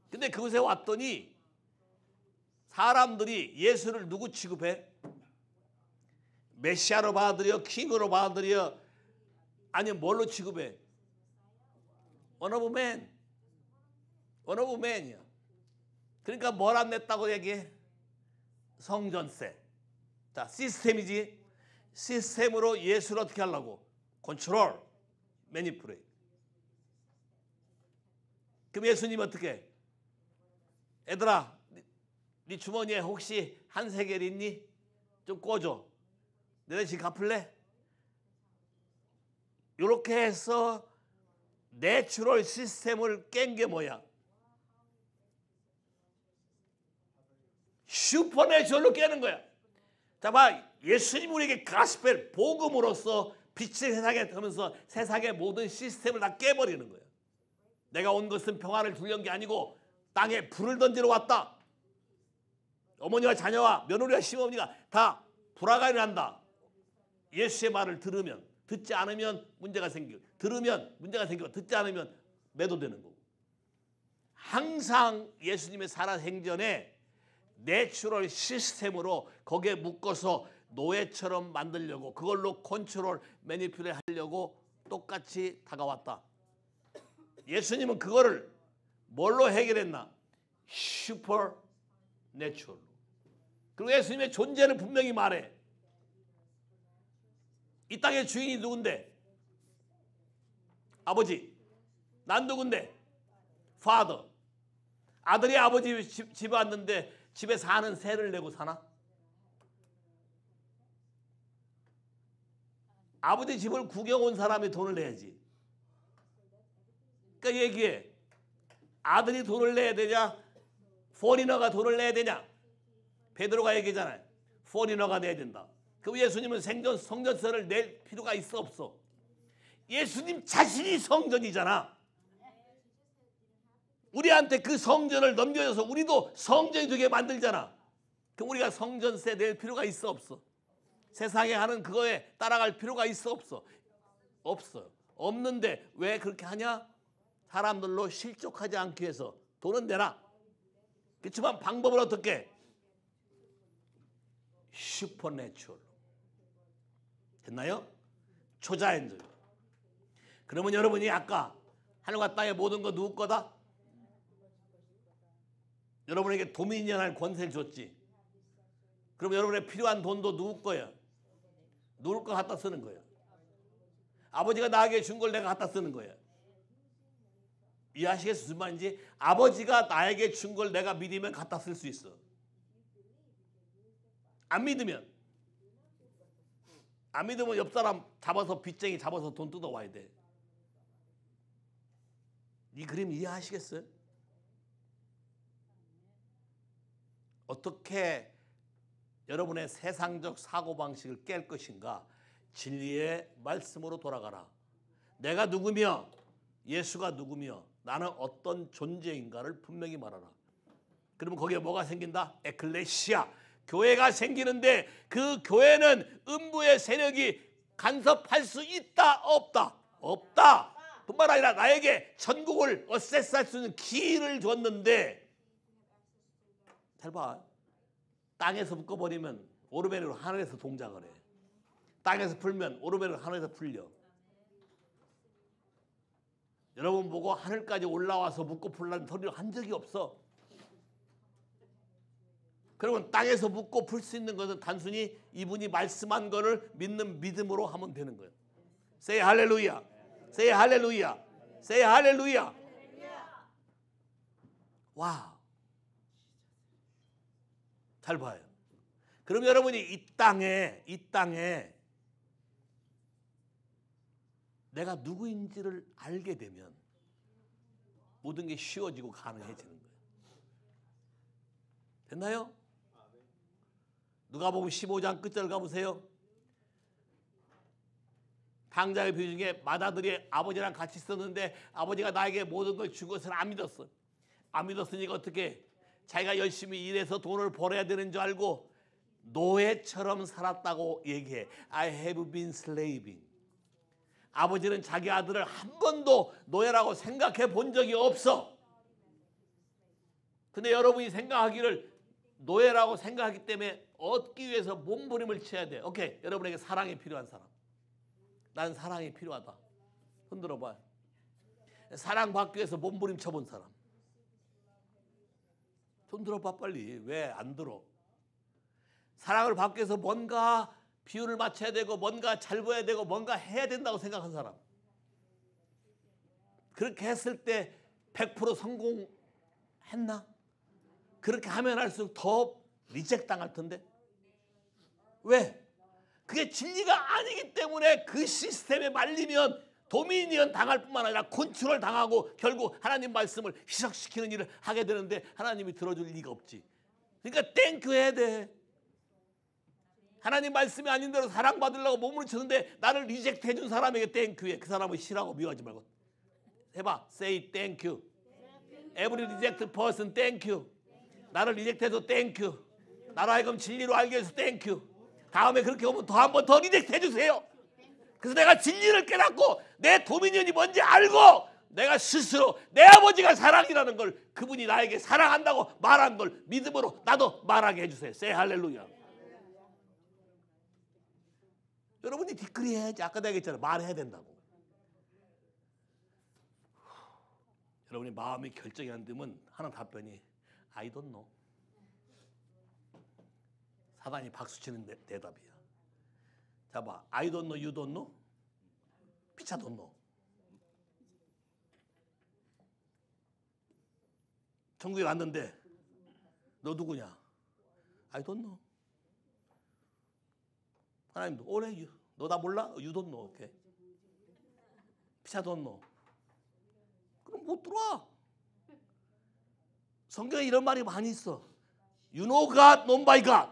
근데 그곳에 왔더니 사람들이 예수를 누구 취급해? 메시아로 받아들여? 킹으로 받아들여? 아니면 뭘로 취급해? One of men. One of men이야. 그러니까 뭘 안 냈다고 얘기해? 성전세. 자, 시스템이지. 시스템으로 예수를 어떻게 하려고? 컨트롤, 매니플레이. 그럼 예수님 어떻게 해? 얘들아, 네 주머니에 혹시 한 세겔 있니? 좀 꿔줘. 내 대신 갚을래? 이렇게 해서 내추럴 시스템을 깬 게 뭐야? 슈퍼내추럴로 깨는 거야. 자, 봐. 예수님 우리에게 가스펠, 복음으로써 빛을 세상에 들면서 세상의 모든 시스템을 다 깨버리는 거예요. 내가 온 것은 평안을 주려는 게 아니고 땅에 불을 던지러 왔다. 어머니와 자녀와 며느리와 시어머니가 다 불화가 일어난다. 예수의 말을 들으면, 듣지 않으면 문제가 생기고, 들으면 문제가 생기고, 듣지 않으면 매도되는 거고. 항상 예수님의 살아 생전에 내추럴 시스템으로 거기에 묶어서 노예처럼 만들려고, 그걸로 컨트롤, 매니플레이 하려고 똑같이 다가왔다. 예수님은 그거를 뭘로 해결했나? 슈퍼 내추럴로. 그리고 예수님의 존재를 분명히 말해. 이 땅의 주인이 누군데? 아버지. 난 누군데? Father. 아들이 아버지 집에 왔는데 집에 사는 세를 내고 사나? 아버지 집을 구경 온 사람이 돈을 내야지. 그러니까 얘기해. 아들이 돈을 내야 되냐? 포리너가 돈을 내야 되냐? 베드로가 얘기잖아요. 포리너가 내야 된다. 그럼 예수님은 성전세를 낼 필요가 있어 없어? 예수님 자신이 성전이잖아. 우리한테 그 성전을 넘겨줘서 우리도 성전이 되게 만들잖아. 그럼 우리가 성전세 낼 필요가 있어 없어? 세상에 하는 그거에 따라갈 필요가 있어 없어? 없어요. 없는데 왜 그렇게 하냐? 사람들로 실족하지 않기 위해서 돈은 내라. 그렇지만 방법은 어떻게? 슈퍼내추럴. 됐나요? 초자연적. 그러면 여러분이 아까 하늘과 땅의 모든 거 누구 거다? 여러분에게 도미니언할 권세를 줬지. 그럼 여러분의 필요한 돈도 누구 거예요? 누구 거 갖다 쓰는 거예요. 아버지가 나에게 준 걸 내가 갖다 쓰는 거예요. 이해하시겠어요? 무슨 말인지? 아버지가 나에게 준 걸 내가 믿으면 갖다 쓸 수 있어. 안 믿으면 옆 사람 잡아서 빚쟁이 잡아서 돈 뜯어와야 돼. 이 그림 이해하시겠어요? 어떻게 여러분의 세상적 사고방식을 깰 것인가? 진리의 말씀으로 돌아가라. 내가 누구며 예수가 누구며 나는 어떤 존재인가를 분명히 말하라. 그러면 거기에 뭐가 생긴다? 에클레시아, 교회가 생기는데 그 교회는 음부의 세력이 간섭할 수 있다 없다? 없다. 뿐만 아니라 나에게 천국을 어세스할 수 있는 키를 줬는데, 잘 봐. 땅에서 묶어버리면 오르베르로 하늘에서 동작을 해. 땅에서 풀면 오르베르로 하늘에서 풀려. 여러분 보고 하늘까지 올라와서 묶고 풀라는 소리를 한 적이 없어. 그러면 땅에서 묶고 풀 수 있는 것은 단순히 이분이 말씀한 것을 믿는 믿음으로 하면 되는 거예요. Say 할렐루야. Say 할렐루야. Say 할렐루야. 와. 잘 봐요. 그럼 여러분이 이 땅에 내가 누구인지를 알게 되면 모든 게 쉬워지고 가능해지는 거예요. 됐나요? 누가복음 15장 끝절 가보세요. 당자의 비유 중에 맏아들이 아버지랑 같이 있었는데 아버지가 나에게 모든 걸 준 것을 안 믿었어. 안 믿었으니까 어떻게? 자기가 열심히 일해서 돈을 벌어야 되는 줄 알고 노예처럼 살았다고 얘기해. I have been slaving. 아버지는 자기 아들을 한 번도 노예라고 생각해 본 적이 없어. 근데 여러분이 생각하기를 노예라고 생각하기 때문에 얻기 위해서 몸부림을 쳐야 돼. 오케이, 여러분에게 사랑이 필요한 사람. 난 사랑이 필요하다. 손 들어봐요. 사랑받기 위해서 몸부림 쳐본 사람. 손 들어봐 빨리. 왜 안 들어? 사랑을 받기 위해서 뭔가 비율을 맞춰야 되고 뭔가 잘 보여야 되고 뭔가 해야 된다고 생각한 사람. 그렇게 했을 때 100% 성공했나? 그렇게 하면 할수록 더 리젝트 당할 텐데. 왜? 그게 진리가 아니기 때문에 그 시스템에 말리면 도미니언 당할 뿐만 아니라 컨트롤 당하고 결국 하나님 말씀을 희석시키는 일을 하게 되는데 하나님이 들어줄 리가 없지. 그러니까 땡큐 해야 돼. 하나님 말씀이 아닌 대로 사랑받으려고 몸을 치는데 나를 리젝트 해준 사람에게 땡큐 해. 그 사람을 싫어하고 미워하지 말고 해봐. Say thank you. Every rejected person thank you. 나를 리젝트 해줘 땡큐. 나로 하여금 진리로 알게 해서 땡큐. 다음에 그렇게 오면 더 한 번 더 리젝트 해주세요. 그래서 내가 진리를 깨닫고 내 도미니언이 뭔지 알고 내가 스스로 내 아버지가 사랑이라는 걸 그분이 나에게 사랑한다고 말한 걸 믿음으로 나도 말하게 해주세요. Say 할렐루야. 여러분이 디크리 해야지. 아까 내가 얘기했잖아요. 말해야 된다고. 여러분이 마음이 결정이 안 되면 하는 답변이 I don't know. 사단이 박수치는 대답이야. 자 봐. I don't know, you don't know. 피차 don't know. 천국에 왔는데 너 누구냐? I don't know. 하나님도 오래 너 나 몰라? You don't know. 오케이. 피차 don't know. 그럼 못 들어와. 성경에 이런 말이 많이 있어. You know God, known by God.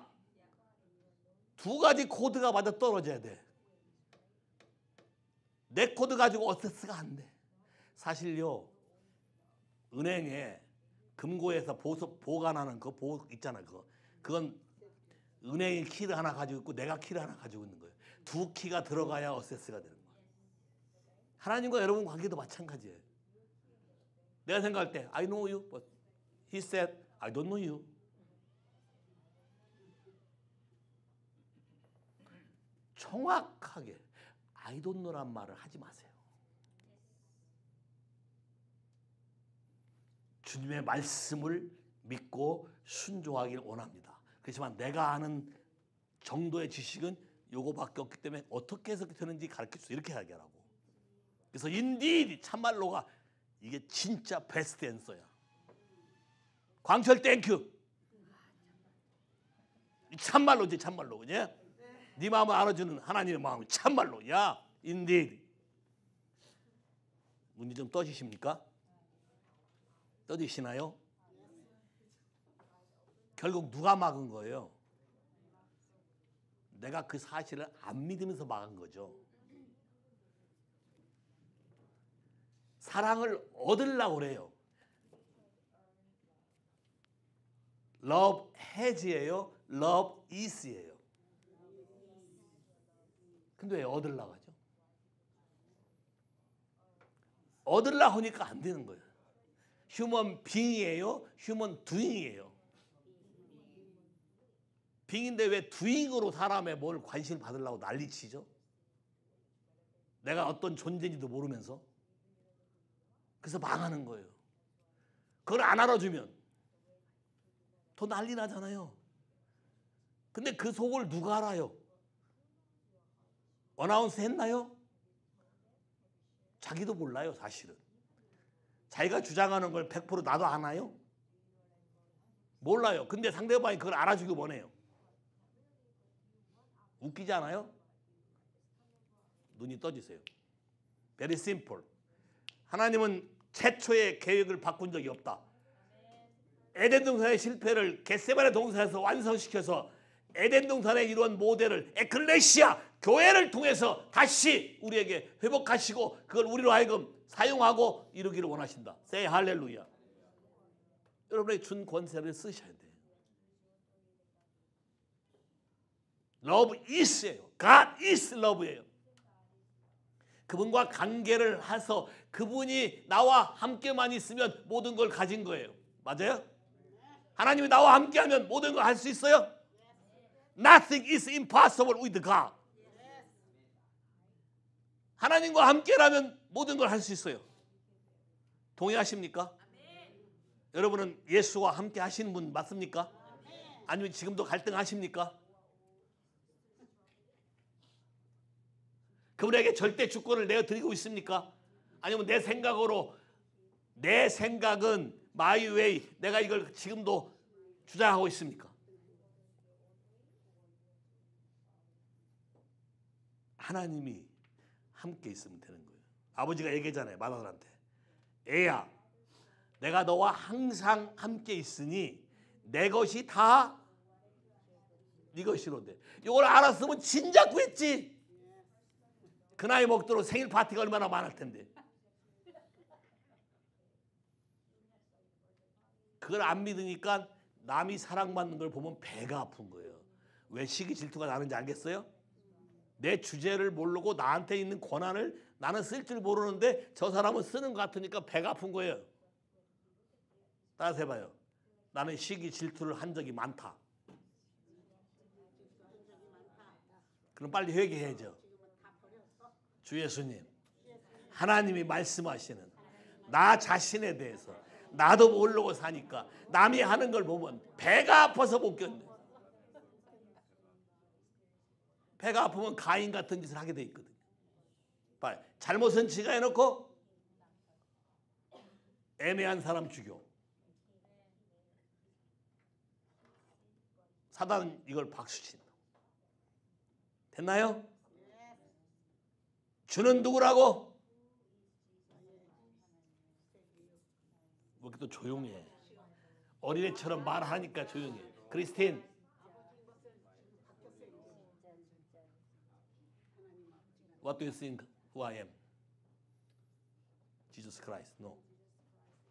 두 가지 코드가 맞아 떨어져야 돼. 내 코드 가지고 어세스가 안 돼. 사실요. 은행에 금고에서 보관하는 그 보 있잖아. 그건 은행이 키를 하나 가지고 있고 내가 키를 하나 가지고 있는 거예요. 두 키가 들어가야 어세스가 되는 거예요. 하나님과 여러분 관계도 마찬가지예요. 내가 생각할 때 I know you, but he said I don't know you. 정확하게 I don't know란 말을 하지 마세요. 주님의 말씀을 믿고 순종하길 원합니다. 그렇지만 내가 아는 정도의 지식은 요거밖에 없기 때문에 어떻게 해석이 되는지 가르칠 수 이렇게 하라고. 그래서 indeed 참말로가 이게 진짜 베스트 앤서야. 광철 땡큐. 참말로지 참말로 그지? 네 마음을 알아주는 하나님의 마음이 참말로 야 indeed. 눈이 좀 떠지십니까? 떠지시나요? 결국 누가 막은 거예요? 내가 그 사실을 안 믿으면서 막은 거죠. 사랑을 얻으려고 그래요. Love has예요? Love is예요? 근데 왜 얻으려고 하죠? 얻으려고 하니까 안 되는 거예요. 휴먼 빙이에요? 휴먼 두잉이에요? 빙인데 왜 두잉으로 사람의 뭘 관심을 받으려고 난리치죠? 내가 어떤 존재인지도 모르면서. 그래서 망하는 거예요. 그걸 안 알아주면 더 난리 나잖아요. 근데 그 속을 누가 알아요? 어나운스 했나요? 자기도 몰라요, 사실은. 자기가 주장하는 걸 100% 나도 아나요? 몰라요. 근데 상대방이 그걸 알아주기 원해요. 웃기지 않아요? 눈이 떠지세요. Very simple. 하나님은 최초의 계획을 바꾼 적이 없다. 에덴 동산의 실패를 겟세마네 동산에서 완성시켜서 에덴 동산에 이루은 모델을 에클레시아 교회를 통해서 다시 우리에게 회복하시고 그걸 우리로 하여금 사용하고 이루기를 원하신다. Say 할렐루야. 여러분의 준 권세를 쓰셔야 돼요. Love is예요. God is love예요. 그분과 관계를 해서 그분이 나와 함께만 있으면 모든 걸 가진 거예요. 맞아요? 하나님이 나와 함께하면 모든 걸 할 수 있어요? Nothing is impossible with God. 하나님과 함께라면 모든 걸 할 수 있어요. 동의하십니까? 여러분은 예수와 함께 하시는 분 맞습니까? 아니면 지금도 갈등하십니까? 그분에게 절대 주권을 내어드리고 있습니까? 아니면 내 생각으로 내 생각은 my way 내가 이걸 지금도 주장하고 있습니까? 하나님이 함께 있으면 되는 거예요. 아버지가 얘기하잖아요. 마다들한테. 애야 내가 너와 항상 함께 있으니 내 것이 다 네 것이로돼. 이걸 알았으면 진작 구했지. 그 나이 먹도록 생일 파티가 얼마나 많을 텐데. 그걸 안 믿으니까 남이 사랑받는 걸 보면 배가 아픈 거예요. 왜 시기 질투가 나는지 알겠어요? 내 주제를 모르고 나한테 있는 권한을 나는 쓸 줄 모르는데 저 사람은 쓰는 것 같으니까 배가 아픈 거예요. 따라서 해봐요. 나는 시기 질투를 한 적이 많다. 그럼 빨리 회개해야죠. 주 예수님, 하나님이 말씀하시는 나 자신에 대해서 나도 모르고 사니까 남이 하는 걸 보면 배가 아파서 못 견뎌. 배가 아프면 가인 같은 짓을 하게 돼 있거든요. 잘못은 지가 해놓고 애매한 사람 죽여. 사단은 이걸 박수친다. 됐나요? 주는 누구라고? 뭐 이렇게 또 조용해. 어린애처럼 말하니까 조용해. 크리스틴. What do you think who I am? Jesus Christ. No.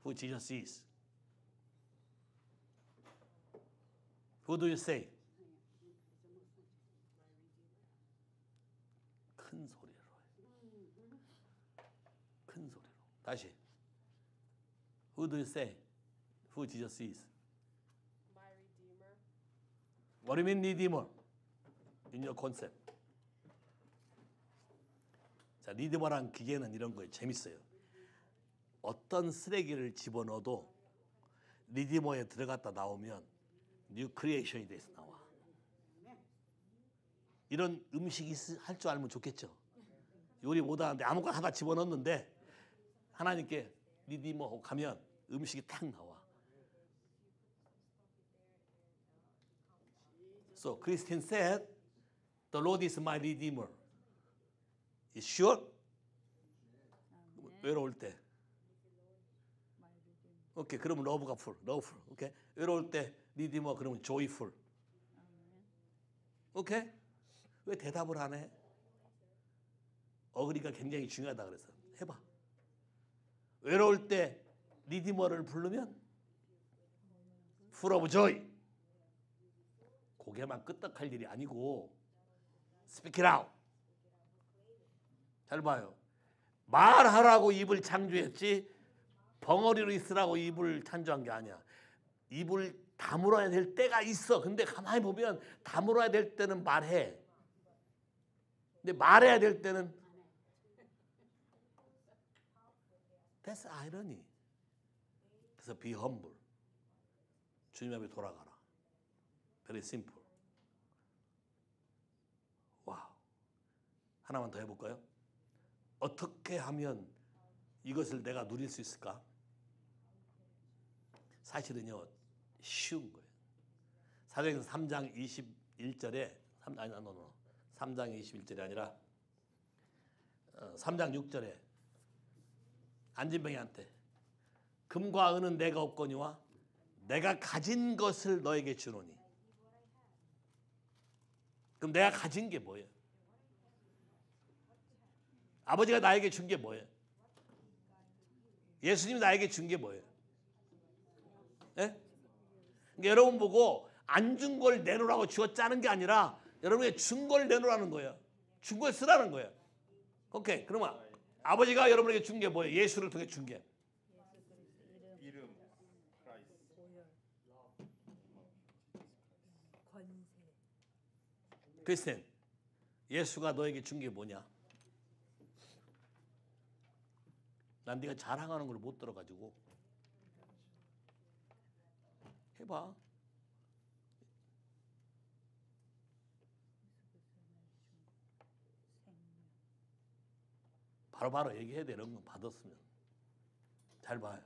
who Jesus is? Who do you say? 큰 소리로. 큰 소리로. 다시. Who do you say? Who Jesus is?
My Redeemer.
What do you mean redeemer? In your concept. 자, 리디머란 기계는 이런 거예요. 재밌어요. 어떤 쓰레기를 집어넣어도 리디머에 들어갔다 나오면 뉴 크리에이션이 돼서 나와. 이런 음식이 할 줄 알면 좋겠죠. 요리 못하는데 아무거나 하나 집어넣는데 하나님께 리디머하고 가면 음식이 탁 나와. So Christian said, "The Lord is my redeemer." Is sure? 외로울 때. 오케이, 그러면 러브가 풀, 러브풀. 오케이, 외로울 때 리디머 그러면 joyful. 오케이? 왜 대답을 안 해? 어그리가 굉장히 중요하다 그래서 해봐. 외로울 때 리디머를 부르면 full of joy. 고개만 끄떡할 일이 아니고 speak it out. 잘 봐요. 말하라고 입을 창조했지 벙어리로 있으라고 입을 창조한 게 아니야. 입을 다물어야 될 때가 있어. 근데 가만히 보면 다물어야 될 때는 말해. 근데 말해야 될 때는 That's irony. 그래서 be humble. 주님 앞에 돌아가라. Very simple. 와우. 하나만 더 해볼까요? 어떻게 하면 이것을 내가 누릴 수 있을까? 사실은요, 쉬운 거예요. 사도행전 3장 21절에 3장 21절이 아니라 3장 6절에 안진뱅이한테 금과 은은 내가 없거니와 내가 가진 것을 너에게 주노니. 그럼 내가 가진 게 뭐예요? 아버지가 나에게 준 게 뭐예요? 예수님이 나에게 준 게 뭐예요? 예? 그러니까 여러분 보고 안 준 걸 내놓으라고 쥐어짜는 게 아니라 여러분에게 준 걸 내놓으라는 거예요. 준 걸 쓰라는 거예요. 오케이. 그러면 아버지가 여러분에게 준 게 뭐예요? 예수를 통해 준 게.
이름 크라이스트.
크리스찬, 예수가 너에게 준 게 뭐냐? 난 네가 자랑하는 걸 못 들어가지고 해봐. 바로바로 얘기해야 되는 건 받았으면. 잘 봐요.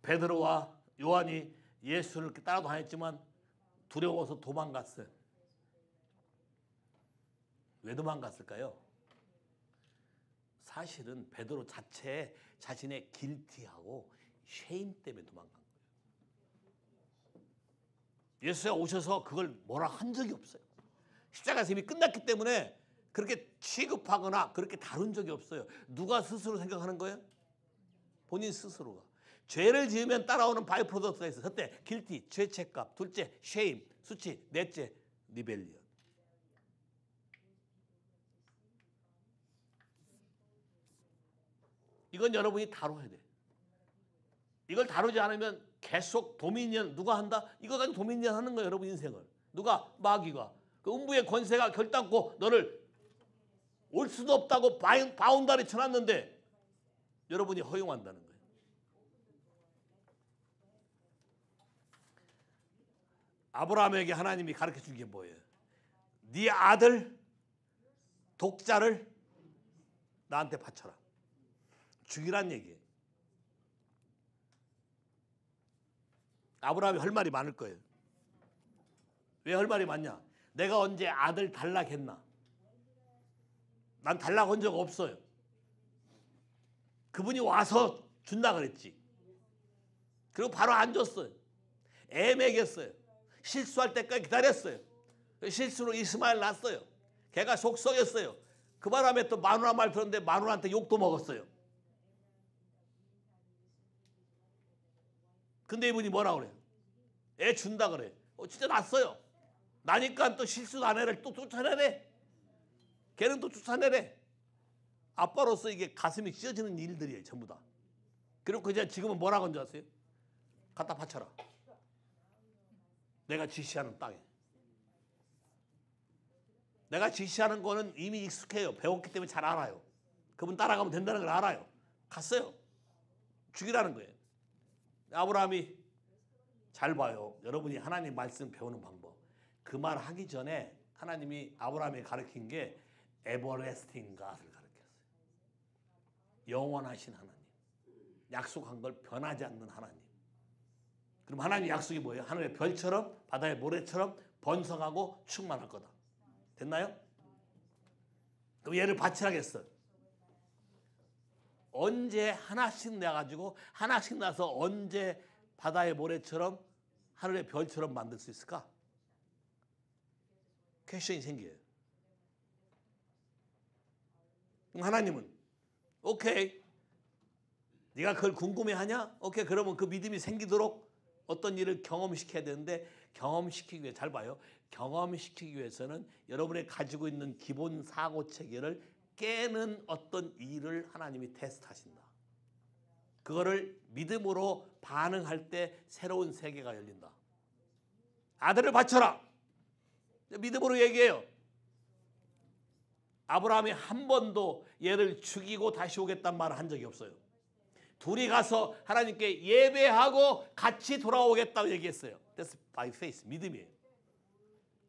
베드로와 요한이 예수를 따라다녔지만 두려워서 도망갔어요. 왜 도망갔을까요? 사실은 베드로 자체에 자신의 길티하고 쉐임 때문에 도망간 거예요. 예수가 오셔서 그걸 뭐라 한 적이 없어요. 십자가에서 이미 끝났기 때문에 그렇게 취급하거나 그렇게 다룬 적이 없어요. 누가 스스로 생각하는 거예요? 본인 스스로가. 죄를 지으면 따라오는 바이 프로덕트가 있어요. 첫째, 길티, 죄책감. 둘째, 쉐임, 수치. 넷째, 리벨리언. 이건 여러분이 다뤄야 돼. 이걸 다루지 않으면 계속 도미니언 누가 한다? 이거 가지고 도미니언 하는 거예요. 여러분 인생을. 누가? 마귀가. 그 음부의 권세가 결단코 너를 올 수도 없다고 바운다리 쳐놨는데 여러분이 허용한다는 거예요. 아브라함에게 하나님이 가르쳐 준 게 뭐예요? 네 아들 독자를 나한테 바쳐라. 죽이란 얘기예요. 아브라함이 할 말이 많을 거예요. 왜 할 말이 많냐? 내가 언제 아들 달라했나? 난 달라한 적 없어요. 그분이 와서 준다 그랬지. 그리고 바로 안 줬어요. 애매했어요. 실수할 때까지 기다렸어요. 실수로 이스마엘 낳았어요. 걔가 속썩였어요. 그 바람에 또 마누라 말 들었는데 마누라한테 욕도 먹었어요. 근데 이분이 뭐라 그래요? 애 준다 그래. 진짜 났어요. 나니까 또 실수도 안 해래. 또 쫓아내래. 걔는 또 쫓아내래. 아빠로서 이게 가슴이 찢어지는 일들이에요. 전부 다. 그리고 이제 지금은 뭐라고 한줄 아세요? 갖다 바쳐라. 내가 지시하는 땅에. 내가 지시하는 거는 이미 익숙해요. 배웠기 때문에 잘 알아요. 그분 따라가면 된다는 걸 알아요. 갔어요. 죽이라는 거예요. 아브라함이 잘 봐요. 여러분이 하나님 말씀 배우는 방법. 그 말 하기 전에 하나님이 아브라함에 가르친 게 에버레스팅 갓을 가르쳤어요. 영원하신 하나님. 약속한 걸 변하지 않는 하나님. 그럼 하나님의 약속이 뭐예요? 하늘의 별처럼 바다의 모래처럼 번성하고 충만할 거다. 됐나요? 그럼 얘를 바치라겠어요. 언제 하나씩 내가지고 하나씩 나서 언제 바다의 모래처럼 하늘의 별처럼 만들 수 있을까? 퀘스천이 생겨요. 그럼 하나님은 오케이, 네가 그걸 궁금해하냐? 오케이, 그러면 그 믿음이 생기도록 어떤 일을 경험시켜야 되는데, 경험시키기 위해 잘 봐요. 경험시키기 위해서는 여러분이 가지고 있는 기본 사고 체계를 깨는 어떤 일을 하나님이 테스트하신다. 그거를 믿음으로 반응할 때 새로운 세계가 열린다. 아들을 바쳐라. 믿음으로 얘기해요. 아브라함이 한 번도 얘를 죽이고 다시 오겠다는 말을 한 적이 없어요. 둘이 가서 하나님께 예배하고 같이 돌아오겠다고 얘기했어요. That's by faith, 믿음이에요.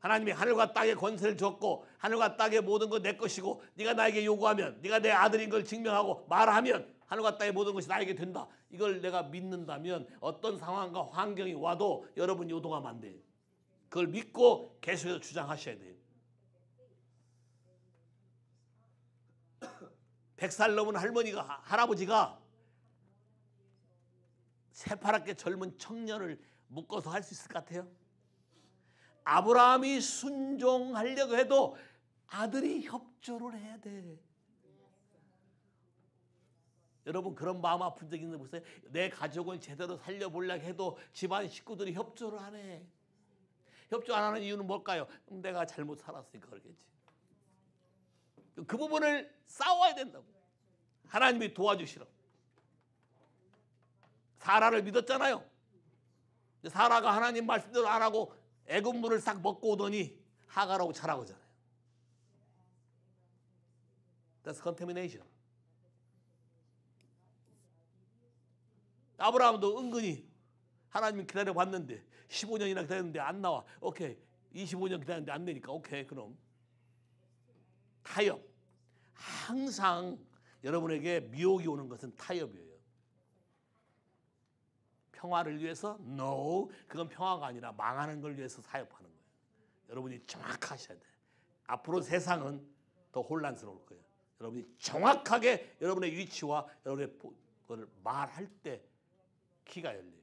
하나님이 하늘과 땅의 권세를 줬고 하늘과 땅의 모든 것 내 것이고 네가 나에게 요구하면, 네가 내 아들인 걸 증명하고 말하면 하늘과 땅의 모든 것이 나에게 된다. 이걸 내가 믿는다면 어떤 상황과 환경이 와도 여러분 요동하면 안 돼요. 그걸 믿고 계속해서 주장하셔야 돼요. 100살 넘은 할아버지가 새파랗게 젊은 청년을 묶어서 할 수 있을 것 같아요? 아브라함이 순종하려고 해도 아들이 협조를 해야 돼. 여러분 그런 마음 아픈 적 있는 거 보세요. 내 가족을 제대로 살려보려고 해도 집안 식구들이 협조를 안 해. 협조 안 하는 이유는 뭘까요? 내가 잘못 살았으니까 그러겠지. 그 부분을 싸워야 된다고. 하나님이 도와주시라고. 사라를 믿었잖아요. 사라가 하나님 말씀대로 안 하고 애굽물을 싹 먹고 오더니 하가라고 자라고잖아요. That's contamination. 아브라함도 은근히 하나님 기다려봤는데 15년이나 기다렸는데 안 나와. 오케이. 25년 기다렸는데 안 되니까 오케이. 그럼 타협. 항상 여러분에게 미혹이 오는 것은 타협이에요. 평화를 위해서? No. 그건 평화가 아니라 망하는 걸 위해서 타협하는 거예요. 여러분이 정확하셔야 돼요. 앞으로 세상은 더 혼란스러울 거예요. 여러분이 정확하게 여러분의 위치와 여러분의 그걸 말할 때 키가 열려요.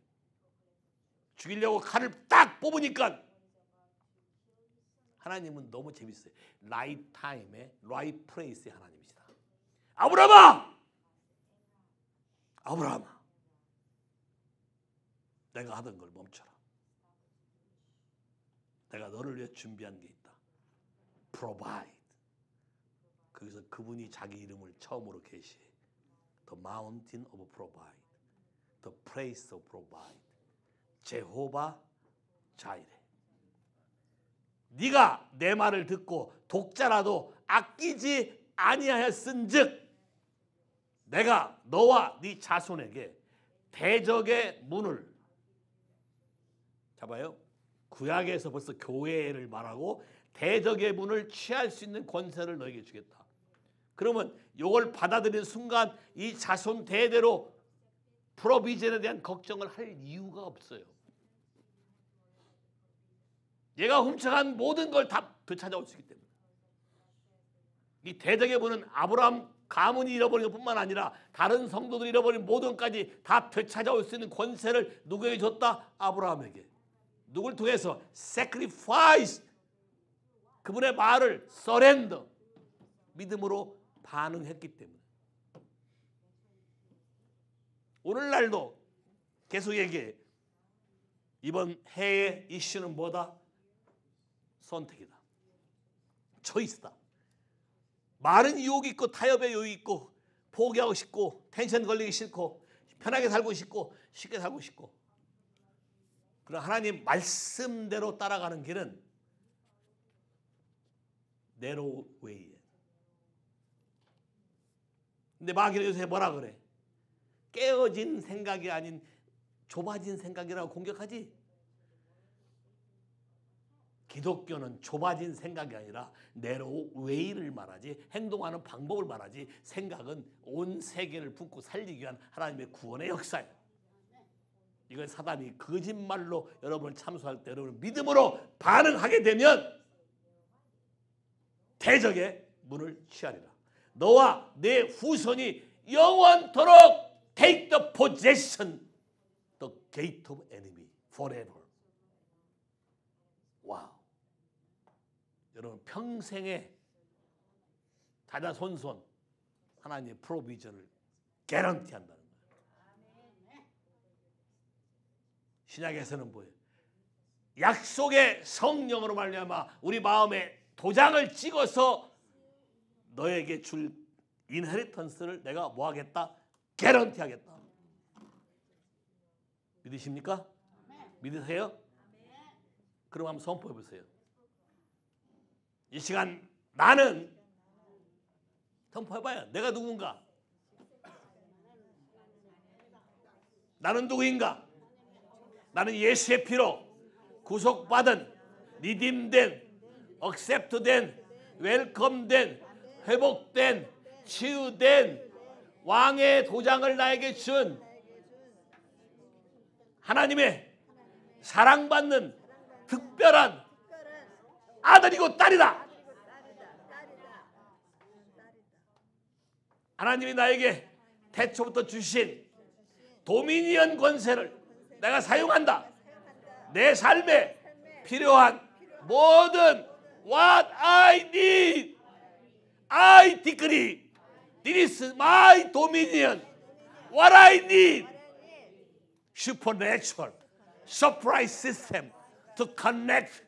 죽이려고 칼을 딱 뽑으니까 하나님은 너무 재밌어요. right time에 right place의 하나님이시다. 아브라함아! 아브라함아! 내가 하던 걸 멈춰라. 내가 너를 위해 준비한 게 있다. provide. 거기서 그분이 자기 이름을 처음으로 계시해. The mountain of provide. The place of provide. 제호바 자이레. 네가 내 말을 듣고 독자라도 아끼지 아니하였은즉 내가 너와 네 자손에게 대적의 문을 잡아요. 구약에서 벌써 교회를 말하고 대적의 문을 취할 수 있는 권세를 너에게 주겠다. 그러면 이걸 받아들이는 순간 이 자손 대대로 프로비전에 대한 걱정을 할 이유가 없어요. 얘가 훔쳐간 모든 걸 다 되찾아올 수 있기 때문에. 이 대적의 문은 아브라함 가문이 잃어버린 것뿐만 아니라 다른 성도들이 잃어버린 모든 것까지 다 되찾아올 수 있는 권세를 누구에게 줬다? 아브라함에게. 누굴 통해서? sacrifice. 그분의 말을 surrender. 믿음으로 반응했기 때문에. 오늘날도 계속 얘기해. 이번 해의 이슈는 뭐다? 선택이다. 초이스다. 많은 유혹이 있고 타협의 유혹이 있고 포기하고 싶고 텐션 걸리기 싫고 편하게 살고 싶고 쉽게 살고 싶고 그런 하나님 말씀대로 따라가는 길은 내로우 웨이에. 근데 마귀는 요새 뭐라 그래? 깨어진 생각이 아닌 좁아진 생각이라고 공격하지. 기독교는 좁아진 생각이 아니라 내로우 웨이를 말하지, 행동하는 방법을 말하지, 생각은 온 세계를 품고 살리기 위한 하나님의 구원의 역사예요. 이걸 사단이 거짓말로 여러분을 참소할 때 여러분은 믿음으로 반응하게 되면 대적의 문을 취하리라. 너와 내 후손이 영원토록 take the possession, the gate of enemy forever. 와우. 여러분 평생에 자자손손 하나님의 프로비전을 개런티한다는 거예요. 신약에서는 뭐예요? 약속의 성령으로 말미암아 우리 마음에 도장을 찍어서 너에게 줄 인헤리턴스를 내가 뭐하겠다? 개런티하겠다. 믿으십니까? 믿으세요? 그럼 한번 선포해 보세요. 이 시간 나는 선포해봐요. 내가 누군가? 나는 누구인가? 나는 예수의 피로 구속받은, 리딤된, 억셉트된, 웰컴된, 회복된, 치유된 왕의 도장을 나에게 준 하나님의 사랑받는 특별한 아들이고 딸이다. 하나님이 나에게 태초부터 주신 도미니언 권세를 내가 사용한다. 내 삶에 필요한 모든 what I need, I decree, this is my dominion. What I need, supernatural, surprise system to connect,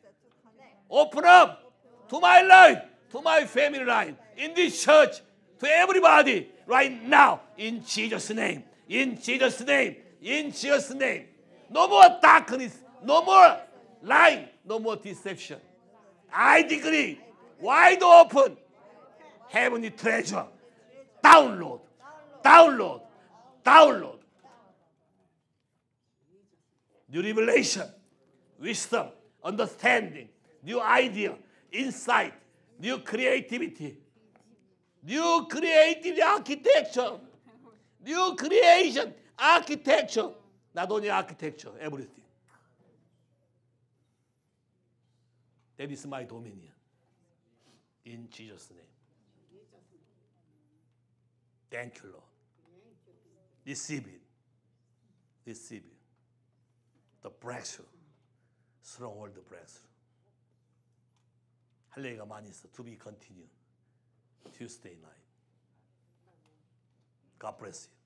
open up to my life, to my family life, in this church, to everybody right now, in Jesus' name, in Jesus' name, in Jesus' name. No more darkness, no more lying, no more deception. I decree, wide open, heavenly treasure, download, download, download. New revelation, wisdom, understanding, new idea, insight, new creativity, new creative architecture, new creation, architecture, not only architecture, everything. That is my dominion. In Jesus' name. Thank you, Lord. Receive it. Receive it. The breakthrough. Stronghold breakthrough. 할 얘기가 많이 있어. To be continued. Tuesday night. God bless you.